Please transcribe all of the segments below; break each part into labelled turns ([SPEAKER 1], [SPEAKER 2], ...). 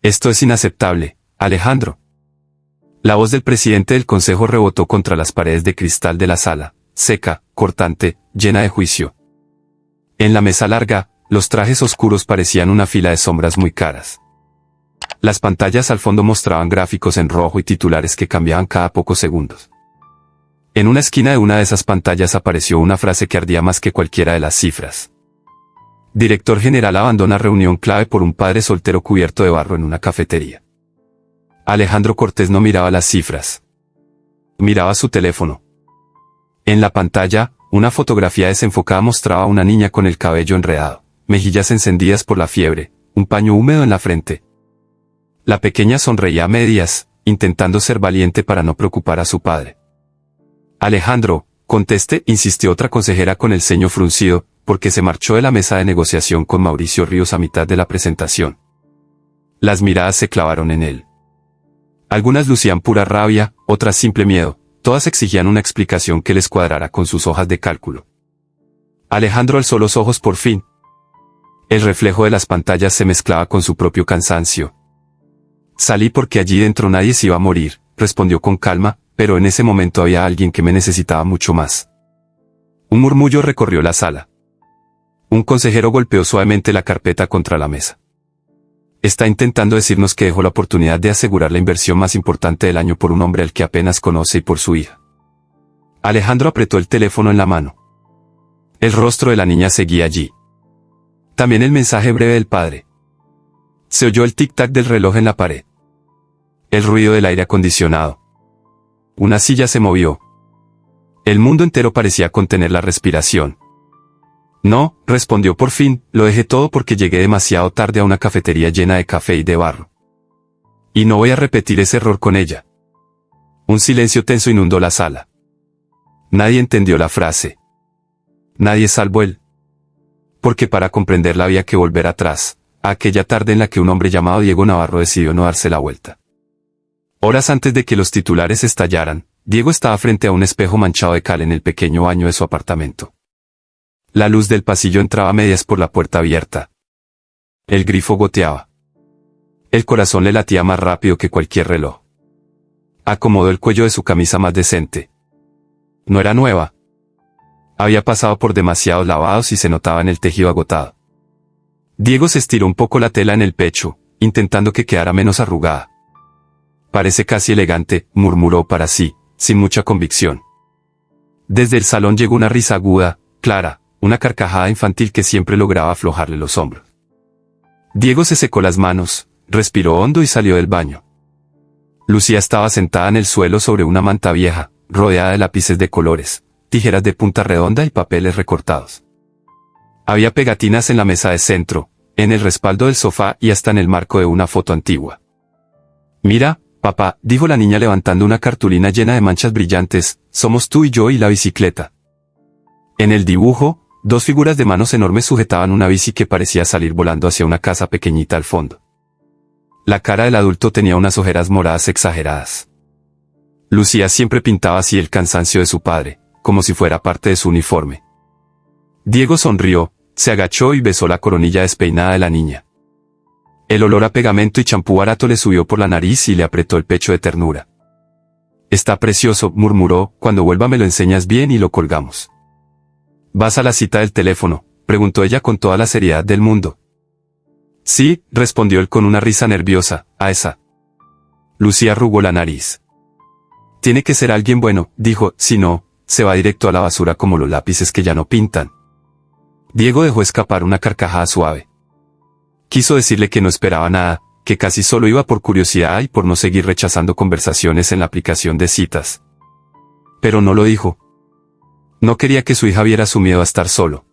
[SPEAKER 1] Esto es inaceptable, Alejandro. La voz del presidente del consejo rebotó contra las paredes de cristal de la sala, seca, cortante, llena de juicio. En la mesa larga, los trajes oscuros parecían una fila de sombras muy caras. Las pantallas al fondo mostraban gráficos en rojo y titulares que cambiaban cada pocos segundos. En una esquina de una de esas pantallas apareció una frase que ardía más que cualquiera de las cifras. Director general abandona reunión clave por un padre soltero cubierto de barro en una cafetería. Alejandro Cortés no miraba las cifras. Miraba su teléfono. En la pantalla, una fotografía desenfocada mostraba a una niña con el cabello enredado, mejillas encendidas por la fiebre, un paño húmedo en la frente. La pequeña sonreía a medias, intentando ser valiente para no preocupar a su padre. Alejandro, conteste, insistió otra consejera con el ceño fruncido, porque se marchó de la mesa de negociación con Mauricio Ríos a mitad de la presentación. Las miradas se clavaron en él. Algunas lucían pura rabia, otras simple miedo, todas exigían una explicación que les cuadrara con sus hojas de cálculo. Alejandro alzó los ojos por fin. El reflejo de las pantallas se mezclaba con su propio cansancio. Salí porque allí dentro nadie se iba a morir, respondió con calma, pero en ese momento había alguien que me necesitaba mucho más. Un murmullo recorrió la sala. Un consejero golpeó suavemente la carpeta contra la mesa. Está intentando decirnos que dejó la oportunidad de asegurar la inversión más importante del año por un hombre al que apenas conoce y por su hija. Alejandro apretó el teléfono en la mano. El rostro de la niña seguía allí. También el mensaje breve del padre. Se oyó el tic-tac del reloj en la pared. El ruido del aire acondicionado. Una silla se movió. El mundo entero parecía contener la respiración. No, respondió por fin, lo dejé todo porque llegué demasiado tarde a una cafetería llena de café y de barro. Y no voy a repetir ese error con ella. Un silencio tenso inundó la sala. Nadie entendió la frase. Nadie salvo él. Porque para comprenderla había que volver atrás, a aquella tarde en la que un hombre llamado Diego Navarro decidió no darse la vuelta. Horas antes de que los titulares estallaran, Diego estaba frente a un espejo manchado de cal en el pequeño baño de su apartamento. La luz del pasillo entraba a medias por la puerta abierta. El grifo goteaba. El corazón le latía más rápido que cualquier reloj. Acomodó el cuello de su camisa más decente. No era nueva. Había pasado por demasiados lavados y se notaba en el tejido agotado. Diego se estiró un poco la tela en el pecho, intentando que quedara menos arrugada. Parece casi elegante, murmuró para sí, sin mucha convicción. Desde el salón llegó una risa aguda, clara, una carcajada infantil que siempre lograba aflojarle los hombros. Diego se secó las manos, respiró hondo y salió del baño. Lucía estaba sentada en el suelo sobre una manta vieja, rodeada de lápices de colores, tijeras de punta redonda y papeles recortados. Había pegatinas en la mesa de centro, en el respaldo del sofá y hasta en el marco de una foto antigua. Mira, papá, dijo la niña levantando una cartulina llena de manchas brillantes, somos tú y yo y la bicicleta. En el dibujo, dos figuras de manos enormes sujetaban una bici que parecía salir volando hacia una casa pequeñita al fondo. La cara del adulto tenía unas ojeras moradas exageradas. Lucía siempre pintaba así el cansancio de su padre, como si fuera parte de su uniforme. Diego sonrió, se agachó y besó la coronilla despeinada de la niña. El olor a pegamento y champú barato le subió por la nariz y le apretó el pecho de ternura. Está precioso, murmuró, cuando vuelva me lo enseñas bien y lo colgamos. ¿Vas a la cita del teléfono?, preguntó ella con toda la seriedad del mundo. Sí, respondió él con una risa nerviosa, a esa. Lucía arrugó la nariz. Tiene que ser alguien bueno, dijo, si no, se va directo a la basura como los lápices que ya no pintan. Diego dejó escapar una carcajada suave. Quiso decirle que no esperaba nada, que casi solo iba por curiosidad y por no seguir rechazando conversaciones en la aplicación de citas. Pero no lo dijo. No quería que su hija viera su miedo a estar solo.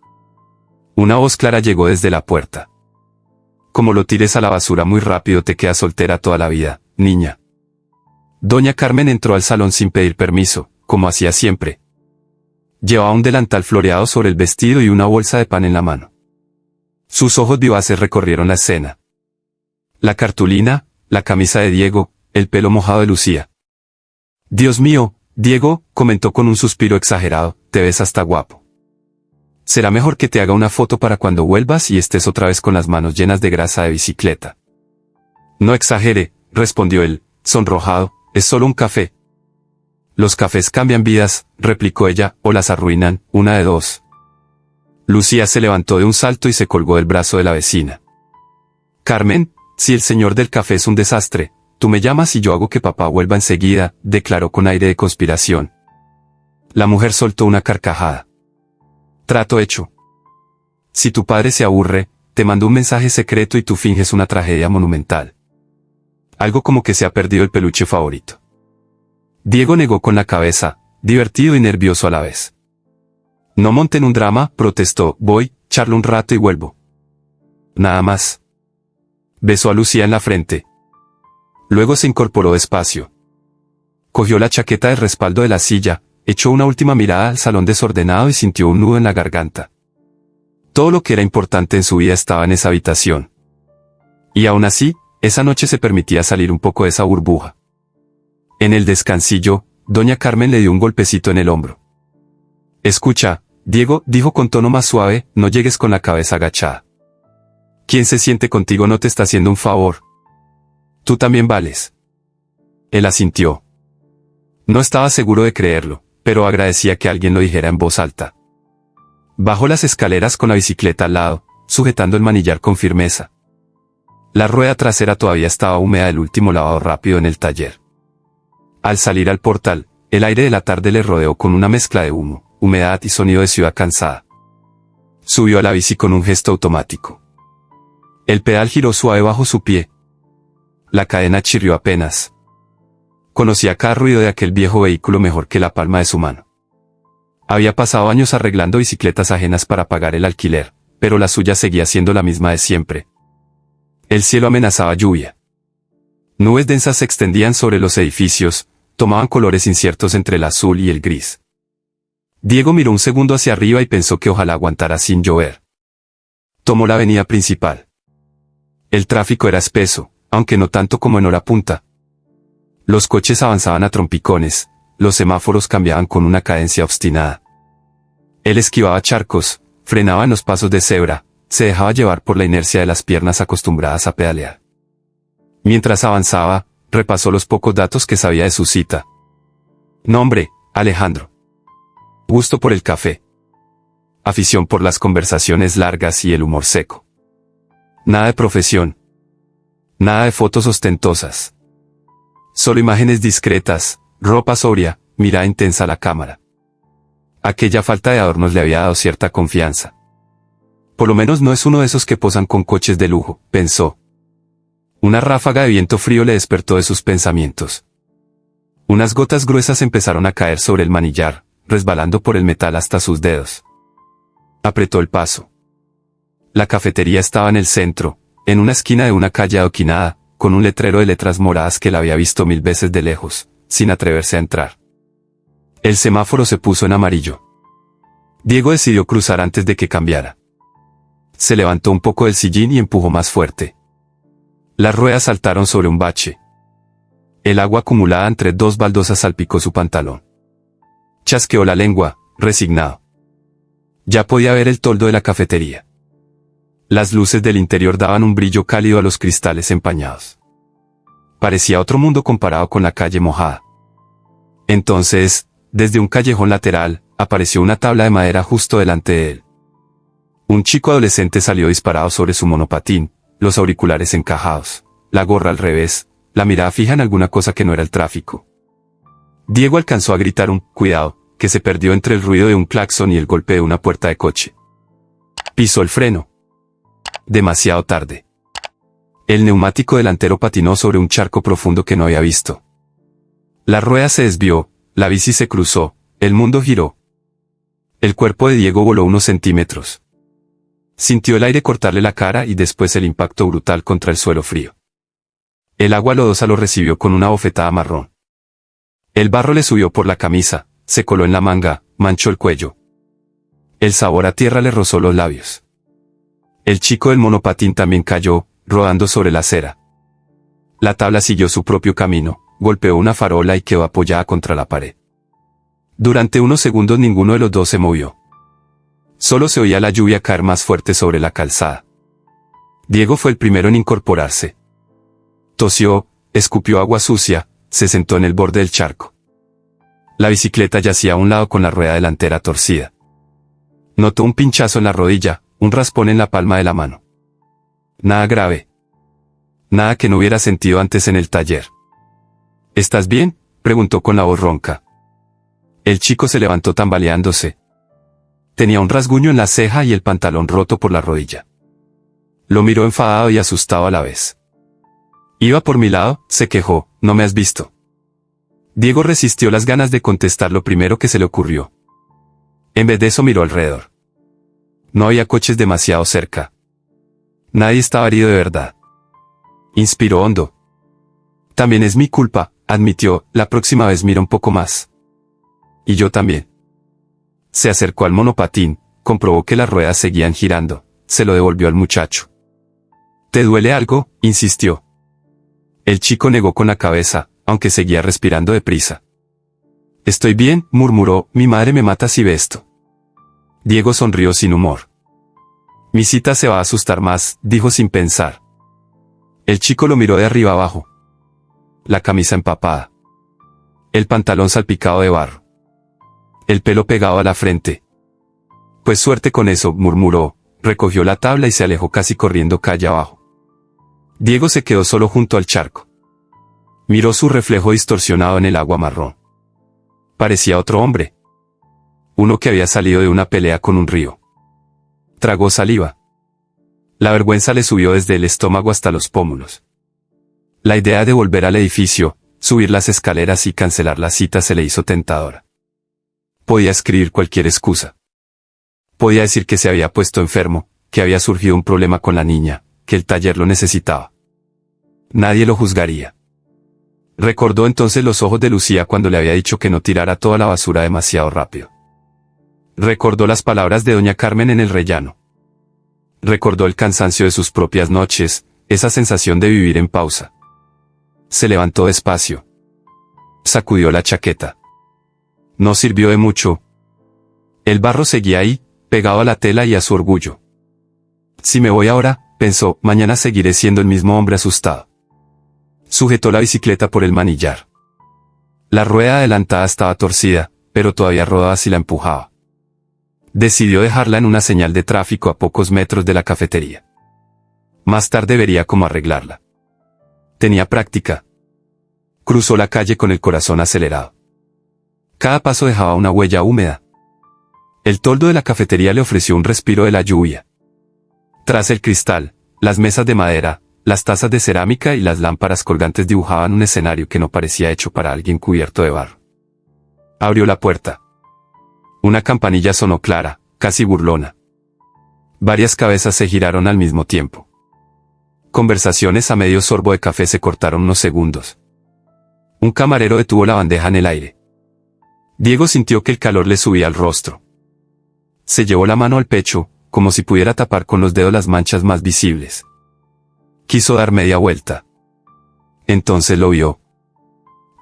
[SPEAKER 1] Una voz clara llegó desde la puerta. Como lo tires a la basura muy rápido te quedas soltera toda la vida, niña. Doña Carmen entró al salón sin pedir permiso, como hacía siempre. Llevaba un delantal floreado sobre el vestido y una bolsa de pan en la mano. Sus ojos vivaces recorrieron la escena. La cartulina, la camisa de Diego, el pelo mojado de Lucía. Dios mío, Diego, comentó con un suspiro exagerado, te ves hasta guapo. Será mejor que te haga una foto para cuando vuelvas y estés otra vez con las manos llenas de grasa de bicicleta. No exagere, respondió él, sonrojado, es solo un café. Los cafés cambian vidas, replicó ella, o las arruinan, una de dos. Lucía se levantó de un salto y se colgó del brazo de la vecina. Carmen, si el señor del café es un desastre, tú me llamas y yo hago que papá vuelva enseguida, declaró con aire de conspiración. La mujer soltó una carcajada. Trato hecho. Si tu padre se aburre, te mando un mensaje secreto y tú finges una tragedia monumental. Algo como que se ha perdido el peluche favorito. Diego negó con la cabeza, divertido y nervioso a la vez. No monten un drama, protestó, voy, charlo un rato y vuelvo. Nada más. Besó a Lucía en la frente. Luego se incorporó despacio. Cogió la chaqueta del respaldo de la silla, echó una última mirada al salón desordenado y sintió un nudo en la garganta. Todo lo que era importante en su vida estaba en esa habitación. Y aún así, esa noche se permitía salir un poco de esa burbuja. En el descansillo, doña Carmen le dio un golpecito en el hombro. Escucha, Diego, dijo con tono más suave, no llegues con la cabeza agachada. Quien se siente contigo no te está haciendo un favor. Tú también vales. Él asintió. No estaba seguro de creerlo, pero agradecía que alguien lo dijera en voz alta. Bajó las escaleras con la bicicleta al lado, sujetando el manillar con firmeza. La rueda trasera todavía estaba húmeda del último lavado rápido en el taller. Al salir al portal, el aire de la tarde le rodeó con una mezcla de humo, humedad y sonido de ciudad cansada. Subió a la bici con un gesto automático. El pedal giró suave bajo su pie. La cadena chirrió apenas. Conocía cada ruido de aquel viejo vehículo mejor que la palma de su mano. Había pasado años arreglando bicicletas ajenas para pagar el alquiler, pero la suya seguía siendo la misma de siempre. El cielo amenazaba lluvia. Nubes densas se extendían sobre los edificios, tomaban colores inciertos entre el azul y el gris. Diego miró un segundo hacia arriba y pensó que ojalá aguantara sin llover. Tomó la avenida principal. El tráfico era espeso, aunque no tanto como en hora punta. Los coches avanzaban a trompicones, los semáforos cambiaban con una cadencia obstinada. Él esquivaba charcos, frenaba en los pasos de cebra, se dejaba llevar por la inercia de las piernas acostumbradas a pedalear. Mientras avanzaba, repasó los pocos datos que sabía de su cita. Nombre, Alejandro. Gusto por el café. Afición por las conversaciones largas y el humor seco. Nada de profesión. Nada de fotos ostentosas. Solo imágenes discretas, ropa sobria, mirada intensa a la cámara. Aquella falta de adornos le había dado cierta confianza. Por lo menos no es uno de esos que posan con coches de lujo, pensó. Una ráfaga de viento frío le despertó de sus pensamientos. Unas gotas gruesas empezaron a caer sobre el manillar, resbalando por el metal hasta sus dedos. Apretó el paso. La cafetería estaba en el centro, en una esquina de una calle adoquinada, con un letrero de letras moradas que la había visto 1000 veces de lejos, sin atreverse a entrar. El semáforo se puso en amarillo. Diego decidió cruzar antes de que cambiara. Se levantó un poco del sillín y empujó más fuerte. Las ruedas saltaron sobre un bache. El agua acumulada entre dos baldosas salpicó su pantalón. Chasqueó la lengua, resignado. Ya podía ver el toldo de la cafetería. Las luces del interior daban un brillo cálido a los cristales empañados. Parecía otro mundo comparado con la calle mojada. Entonces, desde un callejón lateral, apareció una tabla de madera justo delante de él. Un chico adolescente salió disparado sobre su monopatín, los auriculares encajados, la gorra al revés, la mirada fija en alguna cosa que no era el tráfico. Diego alcanzó a gritar un «cuidado», que se perdió entre el ruido de un claxon y el golpe de una puerta de coche. Pisó el freno. Demasiado tarde. El neumático delantero patinó sobre un charco profundo que no había visto. La rueda se desvió, la bici se cruzó, el mundo giró. El cuerpo de Diego voló unos centímetros. Sintió el aire cortarle la cara y después el impacto brutal contra el suelo frío. El agua lodosa lo recibió con una bofetada marrón. El barro le subió por la camisa, se coló en la manga, manchó el cuello. El sabor a tierra le rozó los labios. El chico del monopatín también cayó, rodando sobre la acera. La tabla siguió su propio camino, golpeó una farola y quedó apoyada contra la pared. Durante unos segundos ninguno de los dos se movió. Solo se oía la lluvia caer más fuerte sobre la calzada. Diego fue el primero en incorporarse. Tosió, escupió agua sucia, se sentó en el borde del charco. La bicicleta yacía a un lado con la rueda delantera torcida. Notó un pinchazo en la rodilla, un raspón en la palma de la mano. Nada grave. Nada que no hubiera sentido antes en el taller. ¿Estás bien?, preguntó con la voz ronca. El chico se levantó tambaleándose. Tenía un rasguño en la ceja y el pantalón roto por la rodilla. Lo miró enfadado y asustado a la vez. Iba por mi lado, se quejó, ¿no me has visto? Diego resistió las ganas de contestar lo primero que se le ocurrió. En vez de eso miró alrededor. No había coches demasiado cerca. Nadie estaba herido de verdad. Inspiró hondo. También es mi culpa, admitió, la próxima vez mira un poco más. Y yo también. Se acercó al monopatín, comprobó que las ruedas seguían girando, se lo devolvió al muchacho. ¿Te duele algo?, insistió. El chico negó con la cabeza, aunque seguía respirando deprisa. Estoy bien, murmuró, mi madre me mata si ve esto. Diego sonrió sin humor. Mi cita se va a asustar más, dijo sin pensar. El chico lo miró de arriba abajo. La camisa empapada. El pantalón salpicado de barro. El pelo pegado a la frente. Pues suerte con eso, murmuró, recogió la tabla y se alejó casi corriendo calle abajo. Diego se quedó solo junto al charco. Miró su reflejo distorsionado en el agua marrón. Parecía otro hombre. Uno que había salido de una pelea con un río. Tragó saliva. La vergüenza le subió desde el estómago hasta los pómulos. La idea de volver al edificio, subir las escaleras y cancelar la cita se le hizo tentadora. Podía escribir cualquier excusa. Podía decir que se había puesto enfermo, que había surgido un problema con la niña, que el taller lo necesitaba. Nadie lo juzgaría. Recordó entonces los ojos de Lucía cuando le había dicho que no tirara toda la basura demasiado rápido. Recordó las palabras de doña Carmen en el rellano. Recordó el cansancio de sus propias noches, esa sensación de vivir en pausa. Se levantó despacio. Sacudió la chaqueta. No sirvió de mucho. El barro seguía ahí, pegado a la tela y a su orgullo. Si me voy ahora, pensó, mañana seguiré siendo el mismo hombre asustado. Sujetó la bicicleta por el manillar. La rueda adelantada estaba torcida, pero todavía rodaba si la empujaba. Decidió dejarla en una señal de tráfico a pocos metros de la cafetería. Más tarde vería cómo arreglarla. Tenía práctica. Cruzó la calle con el corazón acelerado. Cada paso dejaba una huella húmeda. El toldo de la cafetería le ofreció un respiro de la lluvia. Tras el cristal, las mesas de madera, las tazas de cerámica y las lámparas colgantes dibujaban un escenario que no parecía hecho para alguien cubierto de barro. Abrió la puerta. Una campanilla sonó clara, casi burlona. Varias cabezas se giraron al mismo tiempo. Conversaciones a medio sorbo de café se cortaron unos segundos. Un camarero detuvo la bandeja en el aire. Diego sintió que el calor le subía al rostro. Se llevó la mano al pecho, como si pudiera tapar con los dedos las manchas más visibles. Quiso dar media vuelta. Entonces lo vio.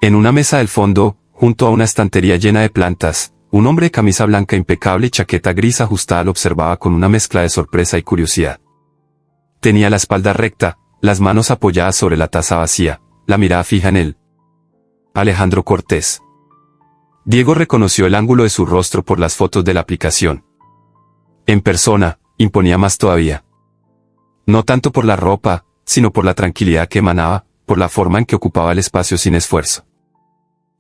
[SPEAKER 1] En una mesa del fondo, junto a una estantería llena de plantas, un hombre de camisa blanca impecable y chaqueta gris ajustada lo observaba con una mezcla de sorpresa y curiosidad. Tenía la espalda recta, las manos apoyadas sobre la taza vacía, la mirada fija en él. Alejandro Cortés. Diego reconoció el ángulo de su rostro por las fotos de la aplicación. En persona, imponía más todavía. No tanto por la ropa, sino por la tranquilidad que emanaba, por la forma en que ocupaba el espacio sin esfuerzo.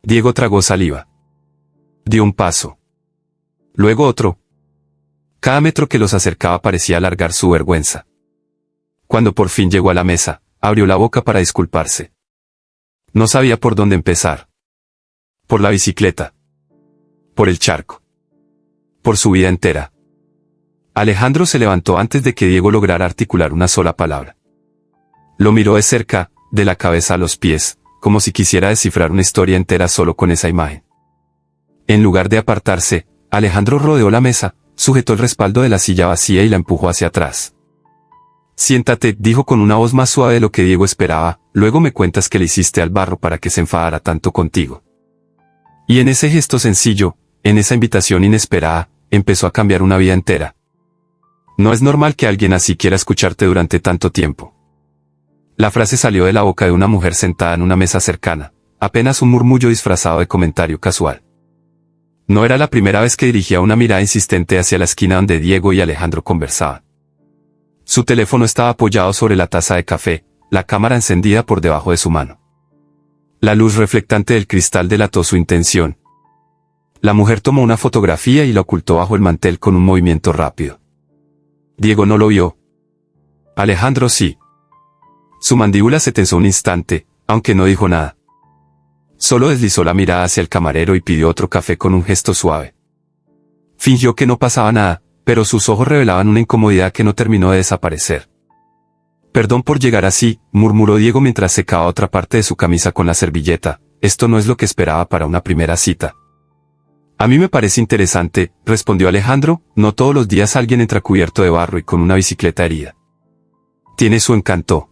[SPEAKER 1] Diego tragó saliva. Dio un paso. Luego otro. Cada metro que los acercaba parecía alargar su vergüenza. Cuando por fin llegó a la mesa, abrió la boca para disculparse. No sabía por dónde empezar. Por la bicicleta. Por el charco. Por su vida entera. Alejandro se levantó antes de que Diego lograra articular una sola palabra. Lo miró de cerca, de la cabeza a los pies, como si quisiera descifrar una historia entera solo con esa imagen. En lugar de apartarse, Alejandro rodeó la mesa, sujetó el respaldo de la silla vacía y la empujó hacia atrás. Siéntate, dijo con una voz más suave de lo que Diego esperaba, luego me cuentas que le hiciste al barro para que se enfadara tanto contigo. Y en ese gesto sencillo, en esa invitación inesperada, empezó a cambiar una vida entera. No es normal que alguien así quiera escucharte durante tanto tiempo. La frase salió de la boca de una mujer sentada en una mesa cercana, apenas un murmullo disfrazado de comentario casual. No era la primera vez que dirigía una mirada insistente hacia la esquina donde Diego y Alejandro conversaban. Su teléfono estaba apoyado sobre la taza de café, la cámara encendida por debajo de su mano. La luz reflectante del cristal delató su intención. La mujer tomó una fotografía y la ocultó bajo el mantel con un movimiento rápido. Diego no lo vio. Alejandro sí. Su mandíbula se tensó un instante, aunque no dijo nada. Solo deslizó la mirada hacia el camarero y pidió otro café con un gesto suave. Fingió que no pasaba nada, pero sus ojos revelaban una incomodidad que no terminó de desaparecer. Perdón por llegar así, murmuró Diego mientras secaba otra parte de su camisa con la servilleta. Esto no es lo que esperaba para una primera cita. A mí me parece interesante, respondió Alejandro, no todos los días alguien entra cubierto de barro y con una bicicleta herida. Tiene su encanto.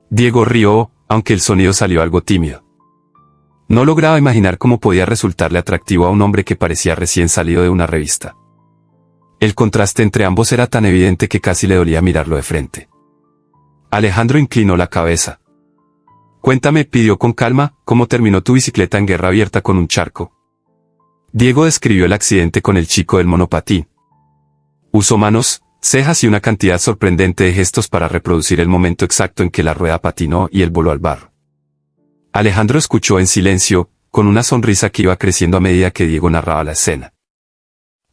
[SPEAKER 1] Diego rió, aunque el sonido salió algo tímido. No lograba imaginar cómo podía resultarle atractivo a un hombre que parecía recién salido de una revista. El contraste entre ambos era tan evidente que casi le dolía mirarlo de frente. Alejandro inclinó la cabeza. Cuéntame, pidió con calma, ¿cómo terminó tu bicicleta en guerra abierta con un charco? Diego describió el accidente con el chico del monopatín. Usó manos, cejas y una cantidad sorprendente de gestos para reproducir el momento exacto en que la rueda patinó y él voló al barro. Alejandro escuchó en silencio, con una sonrisa que iba creciendo a medida que Diego narraba la escena.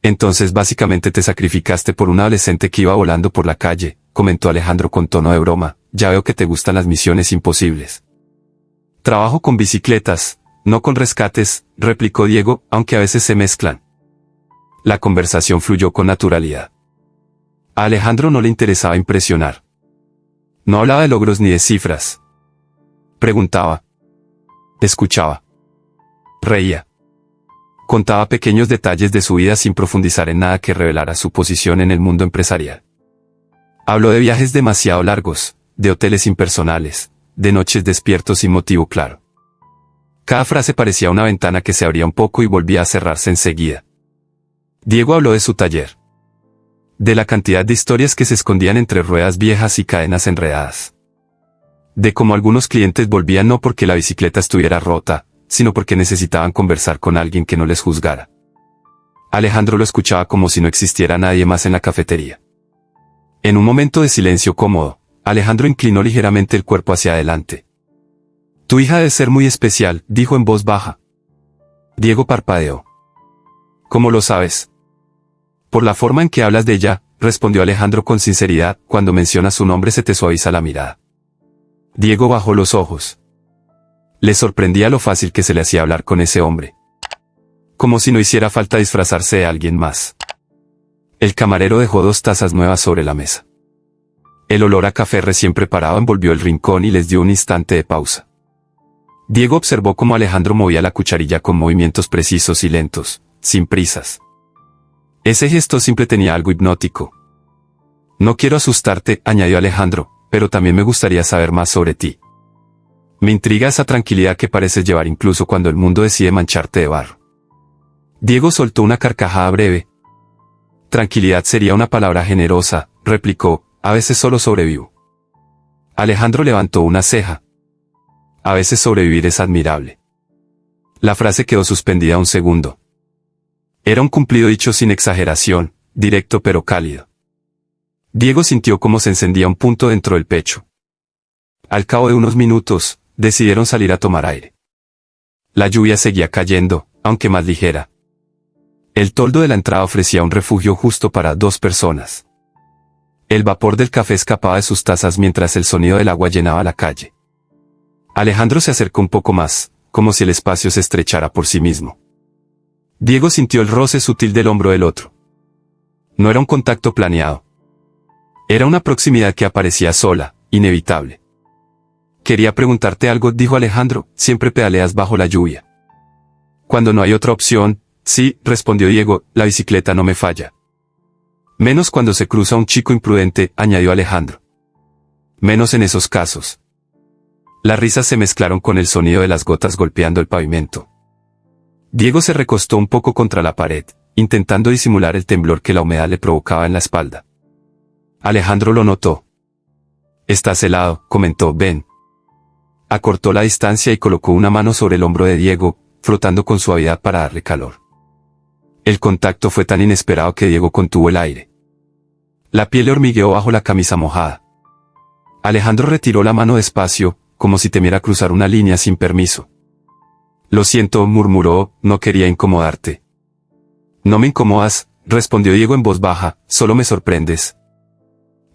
[SPEAKER 1] Entonces básicamente te sacrificaste por un adolescente que iba volando por la calle, comentó Alejandro con tono de broma, ya veo que te gustan las misiones imposibles. Trabajo con bicicletas, no con rescates, replicó Diego, aunque a veces se mezclan. La conversación fluyó con naturalidad. A Alejandro no le interesaba impresionar. No hablaba de logros ni de cifras. Preguntaba. Escuchaba. Reía. Contaba pequeños detalles de su vida sin profundizar en nada que revelara su posición en el mundo empresarial. Habló de viajes demasiado largos, de hoteles impersonales, de noches despiertos sin motivo claro. Cada frase parecía una ventana que se abría un poco y volvía a cerrarse enseguida. Diego habló de su taller. De la cantidad de historias que se escondían entre ruedas viejas y cadenas enredadas. De cómo algunos clientes volvían no porque la bicicleta estuviera rota, sino porque necesitaban conversar con alguien que no les juzgara. Alejandro lo escuchaba como si no existiera nadie más en la cafetería. En un momento de silencio cómodo, Alejandro inclinó ligeramente el cuerpo hacia adelante. Tu hija debe ser muy especial, dijo en voz baja. Diego parpadeó. ¿Cómo lo sabes? Por la forma en que hablas de ella, respondió Alejandro con sinceridad, cuando mencionas su nombre se te suaviza la mirada. Diego bajó los ojos. Le sorprendía lo fácil que se le hacía hablar con ese hombre. Como si no hiciera falta disfrazarse de alguien más. El camarero dejó 2 tazas nuevas sobre la mesa. El olor a café recién preparado envolvió el rincón y les dio un instante de pausa. Diego observó cómo Alejandro movía la cucharilla con movimientos precisos y lentos, sin prisas. Ese gesto simple tenía algo hipnótico. No quiero asustarte, añadió Alejandro, pero también me gustaría saber más sobre ti. Me intriga esa tranquilidad que pareces llevar incluso cuando el mundo decide mancharte de barro. Diego soltó una carcajada breve. Tranquilidad sería una palabra generosa, replicó, a veces solo sobrevivo. Alejandro levantó una ceja. A veces sobrevivir es admirable. La frase quedó suspendida un segundo. Era un cumplido dicho sin exageración, directo pero cálido. Diego sintió cómo se encendía un punto dentro del pecho. Al cabo de unos minutos, decidieron salir a tomar aire. La lluvia seguía cayendo, aunque más ligera. El toldo de la entrada ofrecía un refugio justo para 2 personas. El vapor del café escapaba de sus tazas mientras el sonido del agua llenaba la calle. Alejandro se acercó un poco más, como si el espacio se estrechara por sí mismo. Diego sintió el roce sutil del hombro del otro. No era un contacto planeado. Era una proximidad que aparecía sola, inevitable. Quería preguntarte algo, dijo Alejandro, siempre pedaleas bajo la lluvia. Cuando no hay otra opción, sí, respondió Diego, la bicicleta no me falla. Menos cuando se cruza un chico imprudente, añadió Alejandro. Menos en esos casos. Las risas se mezclaron con el sonido de las gotas golpeando el pavimento. Diego se recostó un poco contra la pared, intentando disimular el temblor que la humedad le provocaba en la espalda. Alejandro lo notó. Estás helado, comentó Ben. Acortó la distancia y colocó una mano sobre el hombro de Diego, frotando con suavidad para darle calor. El contacto fue tan inesperado que Diego contuvo el aire. La piel le hormigueó bajo la camisa mojada. Alejandro retiró la mano despacio, como si temiera cruzar una línea sin permiso. Lo siento, murmuró, no quería incomodarte. No me incomodas, respondió Diego en voz baja, solo me sorprendes.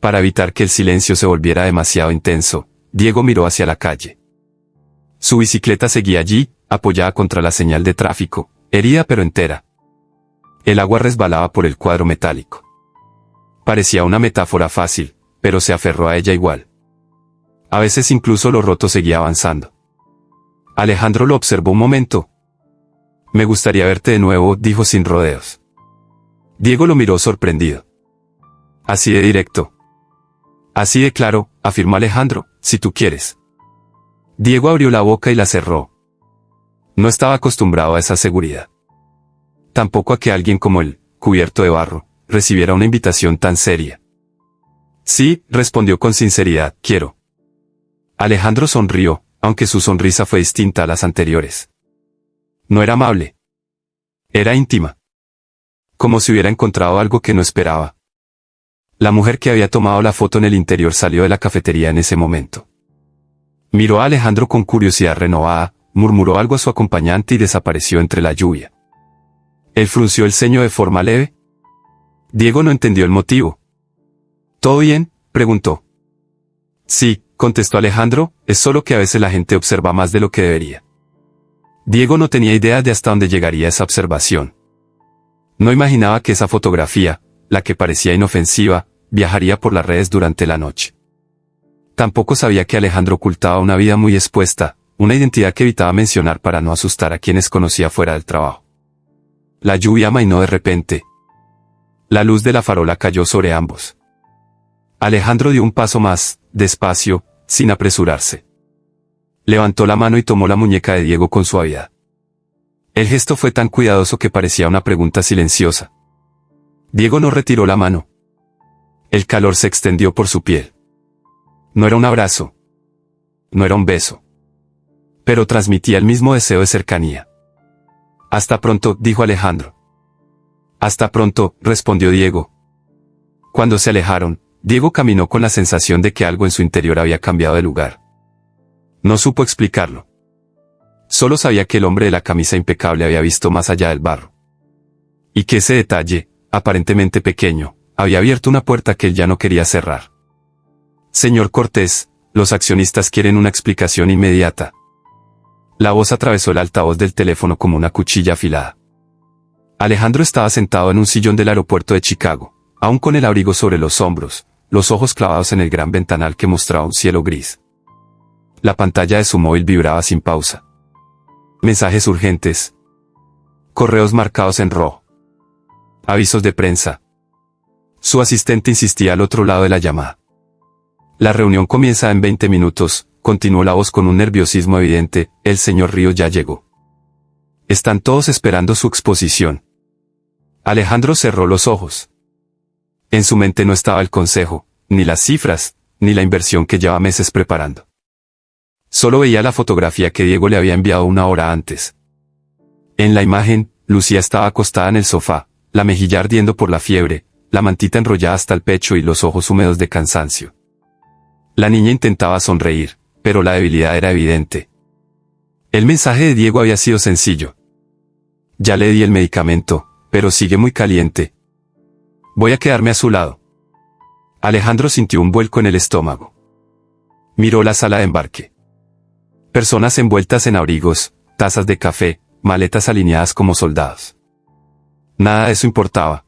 [SPEAKER 1] Para evitar que el silencio se volviera demasiado intenso, Diego miró hacia la calle. Su bicicleta seguía allí, apoyada contra la señal de tráfico, herida pero entera. El agua resbalaba por el cuadro metálico. Parecía una metáfora fácil, pero se aferró a ella igual. A veces incluso lo roto seguía avanzando. Alejandro lo observó un momento. Me gustaría verte de nuevo, dijo sin rodeos. Diego lo miró sorprendido. Así de directo. Así de claro, afirmó Alejandro, si tú quieres. Diego abrió la boca y la cerró. No estaba acostumbrado a esa seguridad. Tampoco a que alguien como él, cubierto de barro, recibiera una invitación tan seria. Sí, respondió con sinceridad, quiero. Alejandro sonrió, aunque su sonrisa fue distinta a las anteriores. No era amable. Era íntima. Como si hubiera encontrado algo que no esperaba. La mujer que había tomado la foto en el interior salió de la cafetería en ese momento. Miró a Alejandro con curiosidad renovada, murmuró algo a su acompañante y desapareció entre la lluvia. Él frunció el ceño de forma leve. Diego no entendió el motivo. ¿Todo bien?, preguntó. Sí, contestó Alejandro, es solo que a veces la gente observa más de lo que debería. Diego no tenía idea de hasta dónde llegaría esa observación. No imaginaba que esa fotografía, la que parecía inofensiva, viajaría por las redes durante la noche. Tampoco sabía que Alejandro ocultaba una vida muy expuesta, una identidad que evitaba mencionar para no asustar a quienes conocía fuera del trabajo. La lluvia amainó de repente. La luz de la farola cayó sobre ambos. Alejandro dio un paso más, despacio, sin apresurarse. Levantó la mano y tomó la muñeca de Diego con suavidad. El gesto fue tan cuidadoso que parecía una pregunta silenciosa. Diego no retiró la mano. El calor se extendió por su piel. No era un abrazo. No era un beso. Pero transmitía el mismo deseo de cercanía. Hasta pronto, dijo Alejandro. Hasta pronto, respondió Diego. Cuando se alejaron, Diego caminó con la sensación de que algo en su interior había cambiado de lugar. No supo explicarlo. Solo sabía que el hombre de la camisa impecable había visto más allá del barro. Y que ese detalle, aparentemente pequeño, había abierto una puerta que él ya no quería cerrar. Señor Cortés, los accionistas quieren una explicación inmediata. La voz atravesó el altavoz del teléfono como una cuchilla afilada. Alejandro estaba sentado en un sillón del aeropuerto de Chicago, aún con el abrigo sobre los hombros, los ojos clavados en el gran ventanal que mostraba un cielo gris. La pantalla de su móvil vibraba sin pausa. Mensajes urgentes. Correos marcados en rojo. Avisos de prensa. Su asistente insistía al otro lado de la llamada. La reunión comienza en 20 minutos, continuó la voz con un nerviosismo evidente, el señor Ríos ya llegó. Están todos esperando su exposición. Alejandro cerró los ojos. En su mente no estaba el consejo, ni las cifras, ni la inversión que lleva meses preparando. Solo veía la fotografía que Diego le había enviado una hora antes. En la imagen, Lucía estaba acostada en el sofá, la mejilla ardiendo por la fiebre, la mantita enrollada hasta el pecho y los ojos húmedos de cansancio. La niña intentaba sonreír, pero la debilidad era evidente. El mensaje de Diego había sido sencillo. Ya le di el medicamento, pero sigue muy caliente. Voy a quedarme a su lado. Alejandro sintió un vuelco en el estómago. Miró la sala de embarque. Personas envueltas en abrigos, tazas de café, maletas alineadas como soldados. Nada de eso importaba.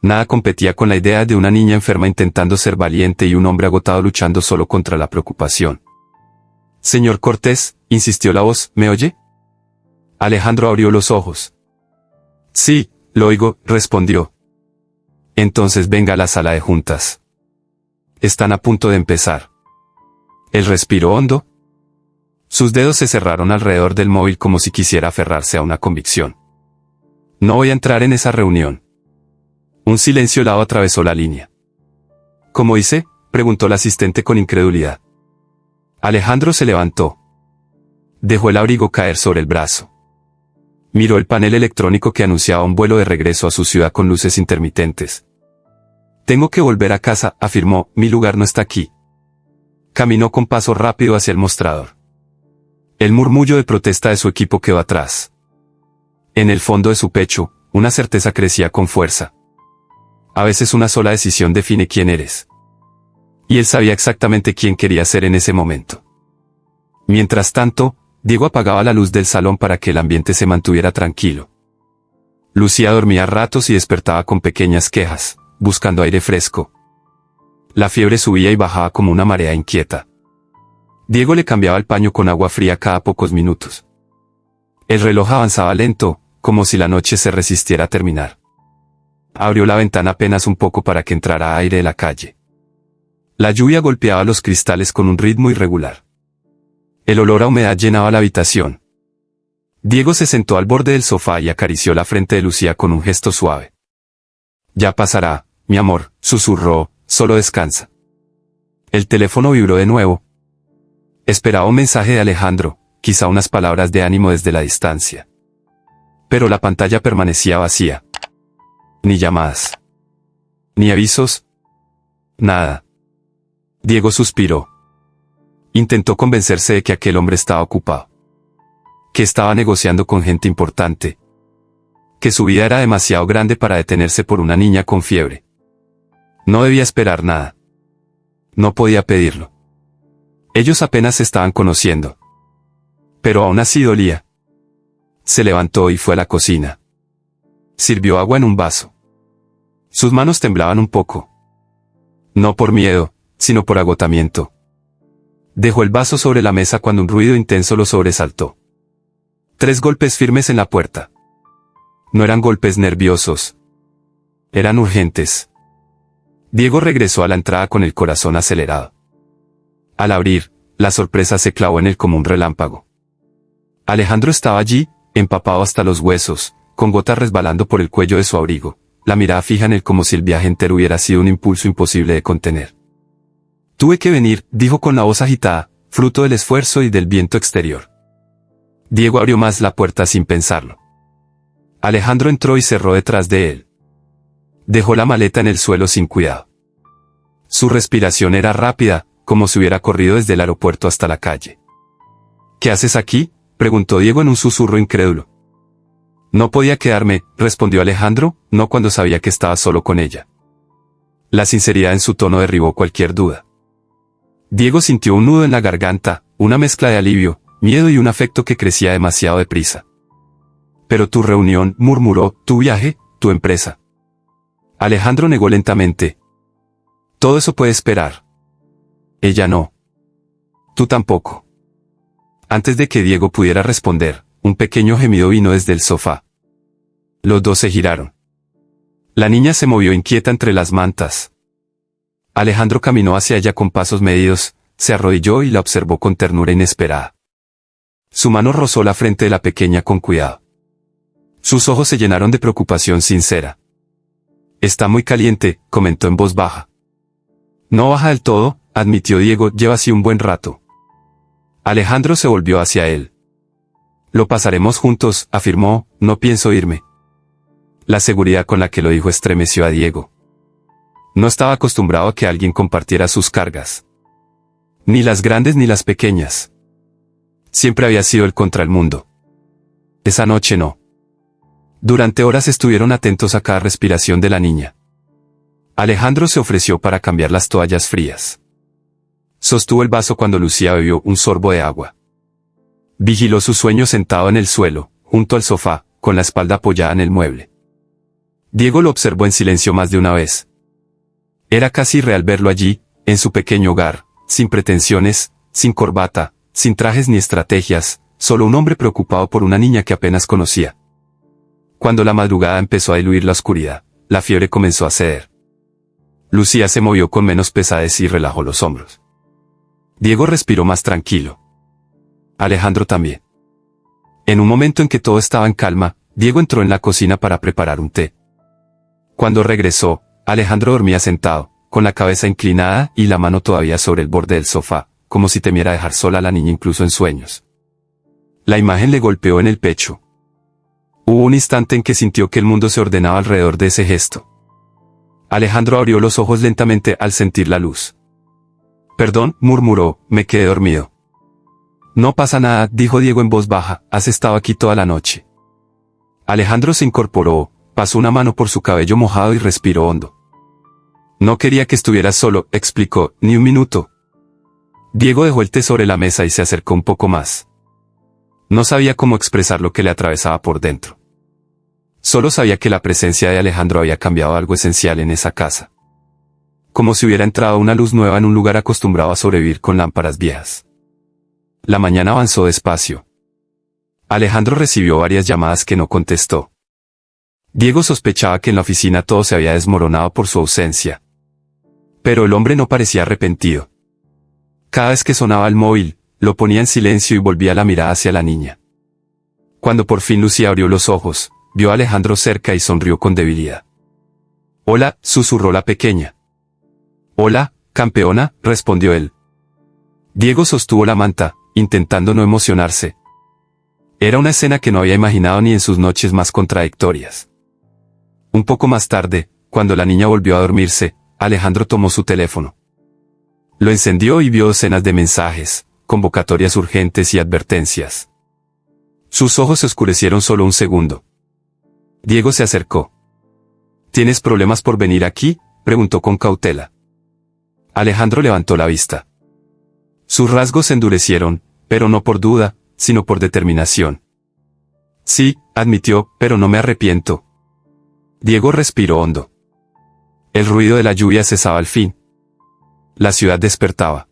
[SPEAKER 1] Nada competía con la idea de una niña enferma intentando ser valiente y un hombre agotado luchando solo contra la preocupación. Señor Cortés, insistió la voz, ¿me oye? Alejandro abrió los ojos. Sí, lo oigo, respondió. Entonces venga a la sala de juntas. Están a punto de empezar. Él respiró hondo. Sus dedos se cerraron alrededor del móvil como si quisiera aferrarse a una convicción. No voy a entrar en esa reunión. Un silencio helado atravesó la línea. ¿Cómo hice? preguntó la asistente con incredulidad. Alejandro se levantó. Dejó el abrigo caer sobre el brazo. Miró el panel electrónico que anunciaba un vuelo de regreso a su ciudad con luces intermitentes. Tengo que volver a casa, afirmó, mi lugar no está aquí. Caminó con paso rápido hacia el mostrador. El murmullo de protesta de su equipo quedó atrás. En el fondo de su pecho, una certeza crecía con fuerza. A veces una sola decisión define quién eres. Y él sabía exactamente quién quería ser en ese momento. Mientras tanto, Diego apagaba la luz del salón para que el ambiente se mantuviera tranquilo. Lucía dormía a ratos y despertaba con pequeñas quejas, buscando aire fresco. La fiebre subía y bajaba como una marea inquieta. Diego le cambiaba el paño con agua fría cada pocos minutos. El reloj avanzaba lento, como si la noche se resistiera a terminar. Abrió la ventana apenas un poco para que entrara aire de la calle. La lluvia golpeaba los cristales con un ritmo irregular. El olor a humedad llenaba la habitación. Diego se sentó al borde del sofá y acarició la frente de Lucía con un gesto suave. Ya pasará, mi amor, susurró, solo descansa. El teléfono vibró de nuevo. Esperaba un mensaje de Alejandro, quizá unas palabras de ánimo desde la distancia. Pero la pantalla permanecía vacía. Ni llamadas. Ni avisos. Nada. Diego suspiró. Intentó convencerse de que aquel hombre estaba ocupado. Que estaba negociando con gente importante. Que su vida era demasiado grande para detenerse por una niña con fiebre. No debía esperar nada. No podía pedirlo. Ellos apenas se estaban conociendo. Pero aún así dolía. Se levantó y fue a la cocina. Sirvió agua en un vaso. Sus manos temblaban un poco. No por miedo, sino por agotamiento. Dejó el vaso sobre la mesa cuando un ruido intenso lo sobresaltó. 3 golpes firmes en la puerta. No eran golpes nerviosos. Eran urgentes. Diego regresó a la entrada con el corazón acelerado. Al abrir, la sorpresa se clavó en él como un relámpago. Alejandro estaba allí, empapado hasta los huesos, con gotas resbalando por el cuello de su abrigo, la mirada fija en él como si el viaje entero hubiera sido un impulso imposible de contener. Tuve que venir, dijo con la voz agitada, fruto del esfuerzo y del viento exterior. Diego abrió más la puerta sin pensarlo. Alejandro entró y cerró detrás de él. Dejó la maleta en el suelo sin cuidado. Su respiración era rápida, como si hubiera corrido desde el aeropuerto hasta la calle. ¿Qué haces aquí?, preguntó Diego en un susurro incrédulo. No podía quedarme, respondió Alejandro, no cuando sabía que estaba solo con ella. La sinceridad en su tono derribó cualquier duda. Diego sintió un nudo en la garganta, una mezcla de alivio, miedo y un afecto que crecía demasiado deprisa. Pero tu reunión, murmuró, tu viaje, tu empresa. Alejandro negó lentamente. Todo eso puede esperar. Ella no. Tú tampoco. Antes de que Diego pudiera responder, un pequeño gemido vino desde el sofá. Los dos se giraron. La niña se movió inquieta entre las mantas. Alejandro caminó hacia ella con pasos medidos, se arrodilló y la observó con ternura inesperada. Su mano rozó la frente de la pequeña con cuidado. Sus ojos se llenaron de preocupación sincera. Está muy caliente, comentó en voz baja. No baja del todo, admitió Diego, lleva así un buen rato. Alejandro se volvió hacia él. Lo pasaremos juntos, afirmó, no pienso irme. La seguridad con la que lo dijo estremeció a Diego. No estaba acostumbrado a que alguien compartiera sus cargas. Ni las grandes ni las pequeñas. Siempre había sido él contra el mundo. Esa noche no. Durante horas estuvieron atentos a cada respiración de la niña. Alejandro se ofreció para cambiar las toallas frías. Sostuvo el vaso cuando Lucía bebió un sorbo de agua. Vigiló su sueño sentado en el suelo, junto al sofá, con la espalda apoyada en el mueble. Diego lo observó en silencio más de una vez. Era casi irreal verlo allí, en su pequeño hogar, sin pretensiones, sin corbata, sin trajes ni estrategias, solo un hombre preocupado por una niña que apenas conocía. Cuando la madrugada empezó a diluir la oscuridad, la fiebre comenzó a ceder. Lucía se movió con menos pesadez y relajó los hombros. Diego respiró más tranquilo. Alejandro también. En un momento en que todo estaba en calma, Diego entró en la cocina para preparar un té. Cuando regresó, Alejandro dormía sentado, con la cabeza inclinada y la mano todavía sobre el borde del sofá, como si temiera dejar sola a la niña incluso en sueños. La imagen le golpeó en el pecho. Hubo un instante en que sintió que el mundo se ordenaba alrededor de ese gesto. Alejandro abrió los ojos lentamente al sentir la luz. «Perdón», murmuró, «me quedé dormido». «No pasa nada», dijo Diego en voz baja, «has estado aquí toda la noche». Alejandro se incorporó, pasó una mano por su cabello mojado y respiró hondo. «No quería que estuvieras solo», explicó, «ni un minuto». Diego dejó el té sobre la mesa y se acercó un poco más. No sabía cómo expresar lo que le atravesaba por dentro. Solo sabía que la presencia de Alejandro había cambiado algo esencial en esa casa. Como si hubiera entrado una luz nueva en un lugar acostumbrado a sobrevivir con lámparas viejas. La mañana avanzó despacio. Alejandro recibió varias llamadas que no contestó. Diego sospechaba que en la oficina todo se había desmoronado por su ausencia. Pero el hombre no parecía arrepentido. Cada vez que sonaba el móvil, lo ponía en silencio y volvía la mirada hacia la niña. Cuando por fin Lucía abrió los ojos, vio a Alejandro cerca y sonrió con debilidad. «Hola», susurró la pequeña. «Hola, campeona», respondió él. Diego sostuvo la manta, intentando no emocionarse. Era una escena que no había imaginado ni en sus noches más contradictorias. Un poco más tarde, cuando la niña volvió a dormirse, Alejandro tomó su teléfono. Lo encendió y vio docenas de mensajes, convocatorias urgentes y advertencias. Sus ojos se oscurecieron solo un segundo. Diego se acercó. «¿Tienes problemas por venir aquí?», preguntó con cautela. Alejandro levantó la vista. Sus rasgos se endurecieron, pero no por duda, sino por determinación. «Sí», admitió, «pero no me arrepiento». Diego respiró hondo. El ruido de la lluvia cesaba al fin. La ciudad despertaba.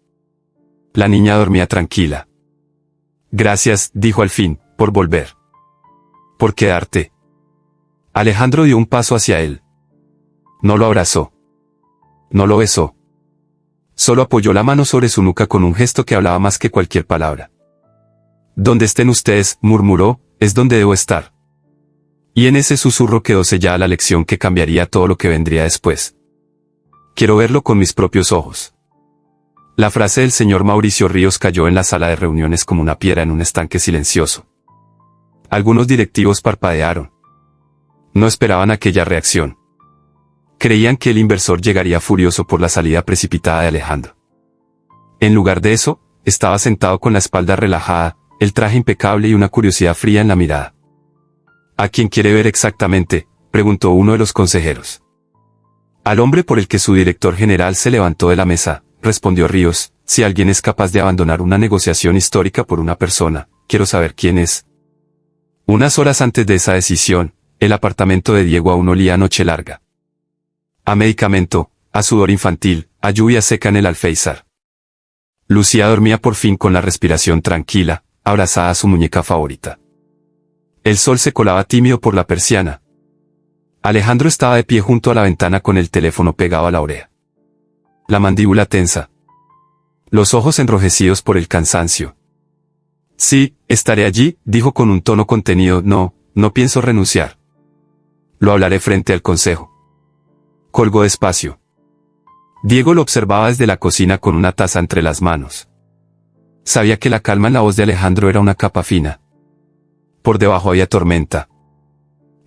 [SPEAKER 1] La niña dormía tranquila. «Gracias», dijo al fin, «por volver. Por quedarte». Alejandro dio un paso hacia él. No lo abrazó. No lo besó. Solo apoyó la mano sobre su nuca con un gesto que hablaba más que cualquier palabra. «Donde estén ustedes», murmuró, «es donde debo estar». Y en ese susurro quedó sellada la lección que cambiaría todo lo que vendría después. «Quiero verlo con mis propios ojos». La frase del señor Mauricio Ríos cayó en la sala de reuniones como una piedra en un estanque silencioso. Algunos directivos parpadearon. No esperaban aquella reacción. Creían que el inversor llegaría furioso por la salida precipitada de Alejandro. En lugar de eso, estaba sentado con la espalda relajada, el traje impecable y una curiosidad fría en la mirada. «¿A quién quiere ver exactamente?», preguntó uno de los consejeros. «Al hombre por el que su director general se levantó de la mesa», respondió Ríos. «Si alguien es capaz de abandonar una negociación histórica por una persona, quiero saber quién es». Unas horas antes de esa decisión, el apartamento de Diego aún olía a noche larga. A medicamento, a sudor infantil, a lluvia seca en el alféizar. Lucía dormía por fin con la respiración tranquila, abrazada a su muñeca favorita. El sol se colaba tímido por la persiana. Alejandro estaba de pie junto a la ventana con el teléfono pegado a la oreja. La mandíbula tensa. Los ojos enrojecidos por el cansancio. «Sí, estaré allí», dijo con un tono contenido, no pienso renunciar. «Lo hablaré frente al consejo». Colgó despacio. Diego lo observaba desde la cocina con una taza entre las manos. Sabía que la calma en la voz de Alejandro era una capa fina. Por debajo había tormenta.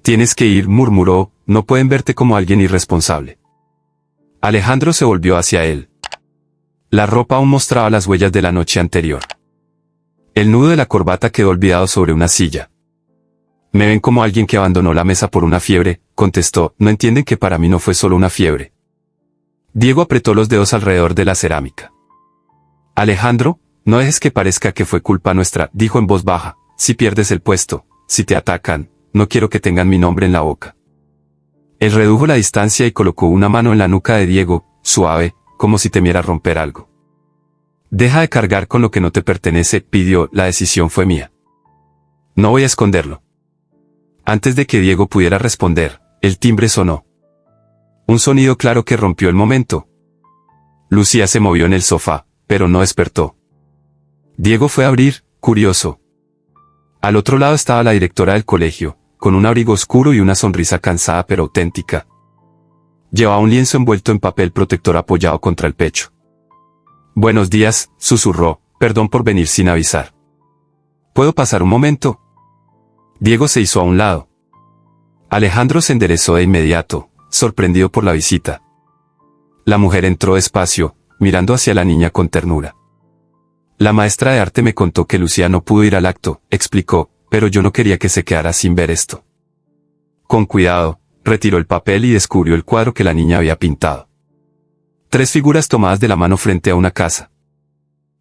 [SPEAKER 1] «Tienes que ir», murmuró, «no pueden verte como alguien irresponsable». Alejandro se volvió hacia él. La ropa aún mostraba las huellas de la noche anterior. El nudo de la corbata quedó olvidado sobre una silla. «Me ven como alguien que abandonó la mesa por una fiebre», contestó, «no entienden que para mí no fue solo una fiebre». Diego apretó los dedos alrededor de la cerámica. «Alejandro, no dejes que parezca que fue culpa nuestra», dijo en voz baja, «si pierdes el puesto, si te atacan, no quiero que tengan mi nombre en la boca». Él redujo la distancia y colocó una mano en la nuca de Diego, suave, como si temiera romper algo. «Deja de cargar con lo que no te pertenece», pidió, «la decisión fue mía. No voy a esconderlo». Antes de que Diego pudiera responder, el timbre sonó. Un sonido claro que rompió el momento. Lucía se movió en el sofá, pero no despertó. Diego fue a abrir, curioso. Al otro lado estaba la directora del colegio, con un abrigo oscuro y una sonrisa cansada pero auténtica. Llevaba un lienzo envuelto en papel protector apoyado contra el pecho. «Buenos días», susurró, «perdón por venir sin avisar. ¿Puedo pasar un momento?» Diego se hizo a un lado. Alejandro se enderezó de inmediato, sorprendido por la visita. La mujer entró despacio, mirando hacia la niña con ternura. «La maestra de arte me contó que Lucía no pudo ir al acto», explicó, «pero yo no quería que se quedara sin ver esto». Con cuidado, retiró el papel y descubrió el cuadro que la niña había pintado. 3 figuras tomadas de la mano frente a una casa.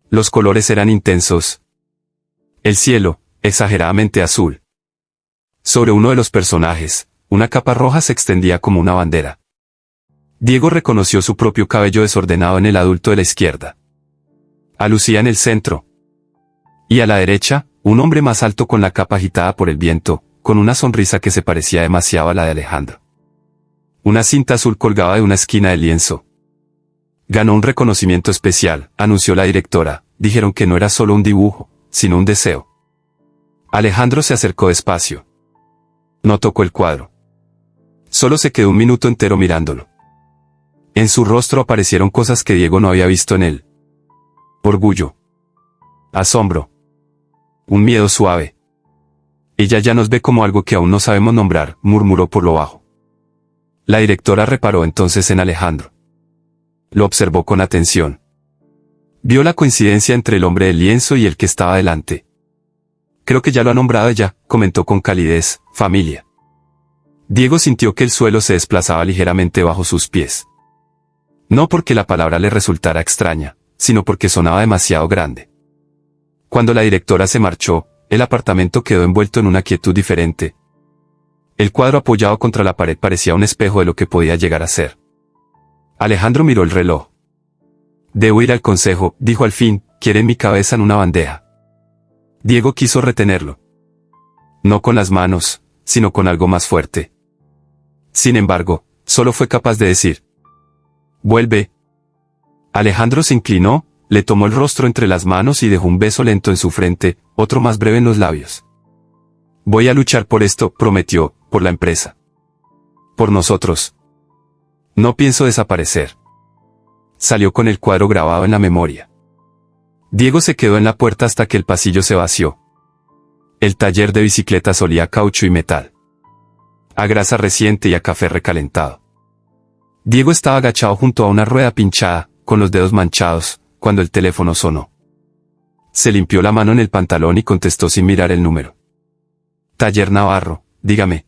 [SPEAKER 1] Los colores eran intensos. El cielo, exageradamente azul. Sobre uno de los personajes, una capa roja se extendía como una bandera. Diego reconoció su propio cabello desordenado en el adulto de la izquierda. A Lucía en el centro. Y a la derecha, un hombre más alto con la capa agitada por el viento, con una sonrisa que se parecía demasiado a la de Alejandro. Una cinta azul colgaba de una esquina del lienzo. «Ganó un reconocimiento especial», anunció la directora. «Dijeron que no era solo un dibujo, sino un deseo». Alejandro se acercó despacio. No tocó el cuadro. Solo se quedó un minuto entero mirándolo. En su rostro aparecieron cosas que Diego no había visto en él. Orgullo. Asombro. Un miedo suave. «Ella ya nos ve como algo que aún no sabemos nombrar», murmuró por lo bajo. La directora reparó entonces en Alejandro. Lo observó con atención. Vio la coincidencia entre el hombre del lienzo y el que estaba delante. «Creo que ya lo ha nombrado ella», comentó con calidez, «familia». Diego sintió que el suelo se desplazaba ligeramente bajo sus pies. No porque la palabra le resultara extraña, sino porque sonaba demasiado grande. Cuando la directora se marchó, el apartamento quedó envuelto en una quietud diferente. El cuadro apoyado contra la pared parecía un espejo de lo que podía llegar a ser. Alejandro miró el reloj. «Debo ir al consejo», dijo al fin, «quieren mi cabeza en una bandeja». Diego quiso retenerlo. No con las manos, sino con algo más fuerte. Sin embargo, solo fue capaz de decir: «Vuelve». Alejandro se inclinó, le tomó el rostro entre las manos y dejó un beso lento en su frente, otro más breve en los labios. «Voy a luchar por esto», prometió, «por la empresa. Por nosotros. No pienso desaparecer». Salió con el cuadro grabado en la memoria. Diego se quedó en la puerta hasta que el pasillo se vació. El taller de bicicletas olía a caucho y metal. A grasa reciente y a café recalentado. Diego estaba agachado junto a una rueda pinchada, con los dedos manchados, cuando el teléfono sonó. Se limpió la mano en el pantalón y contestó sin mirar el número. «Taller Navarro, dígame».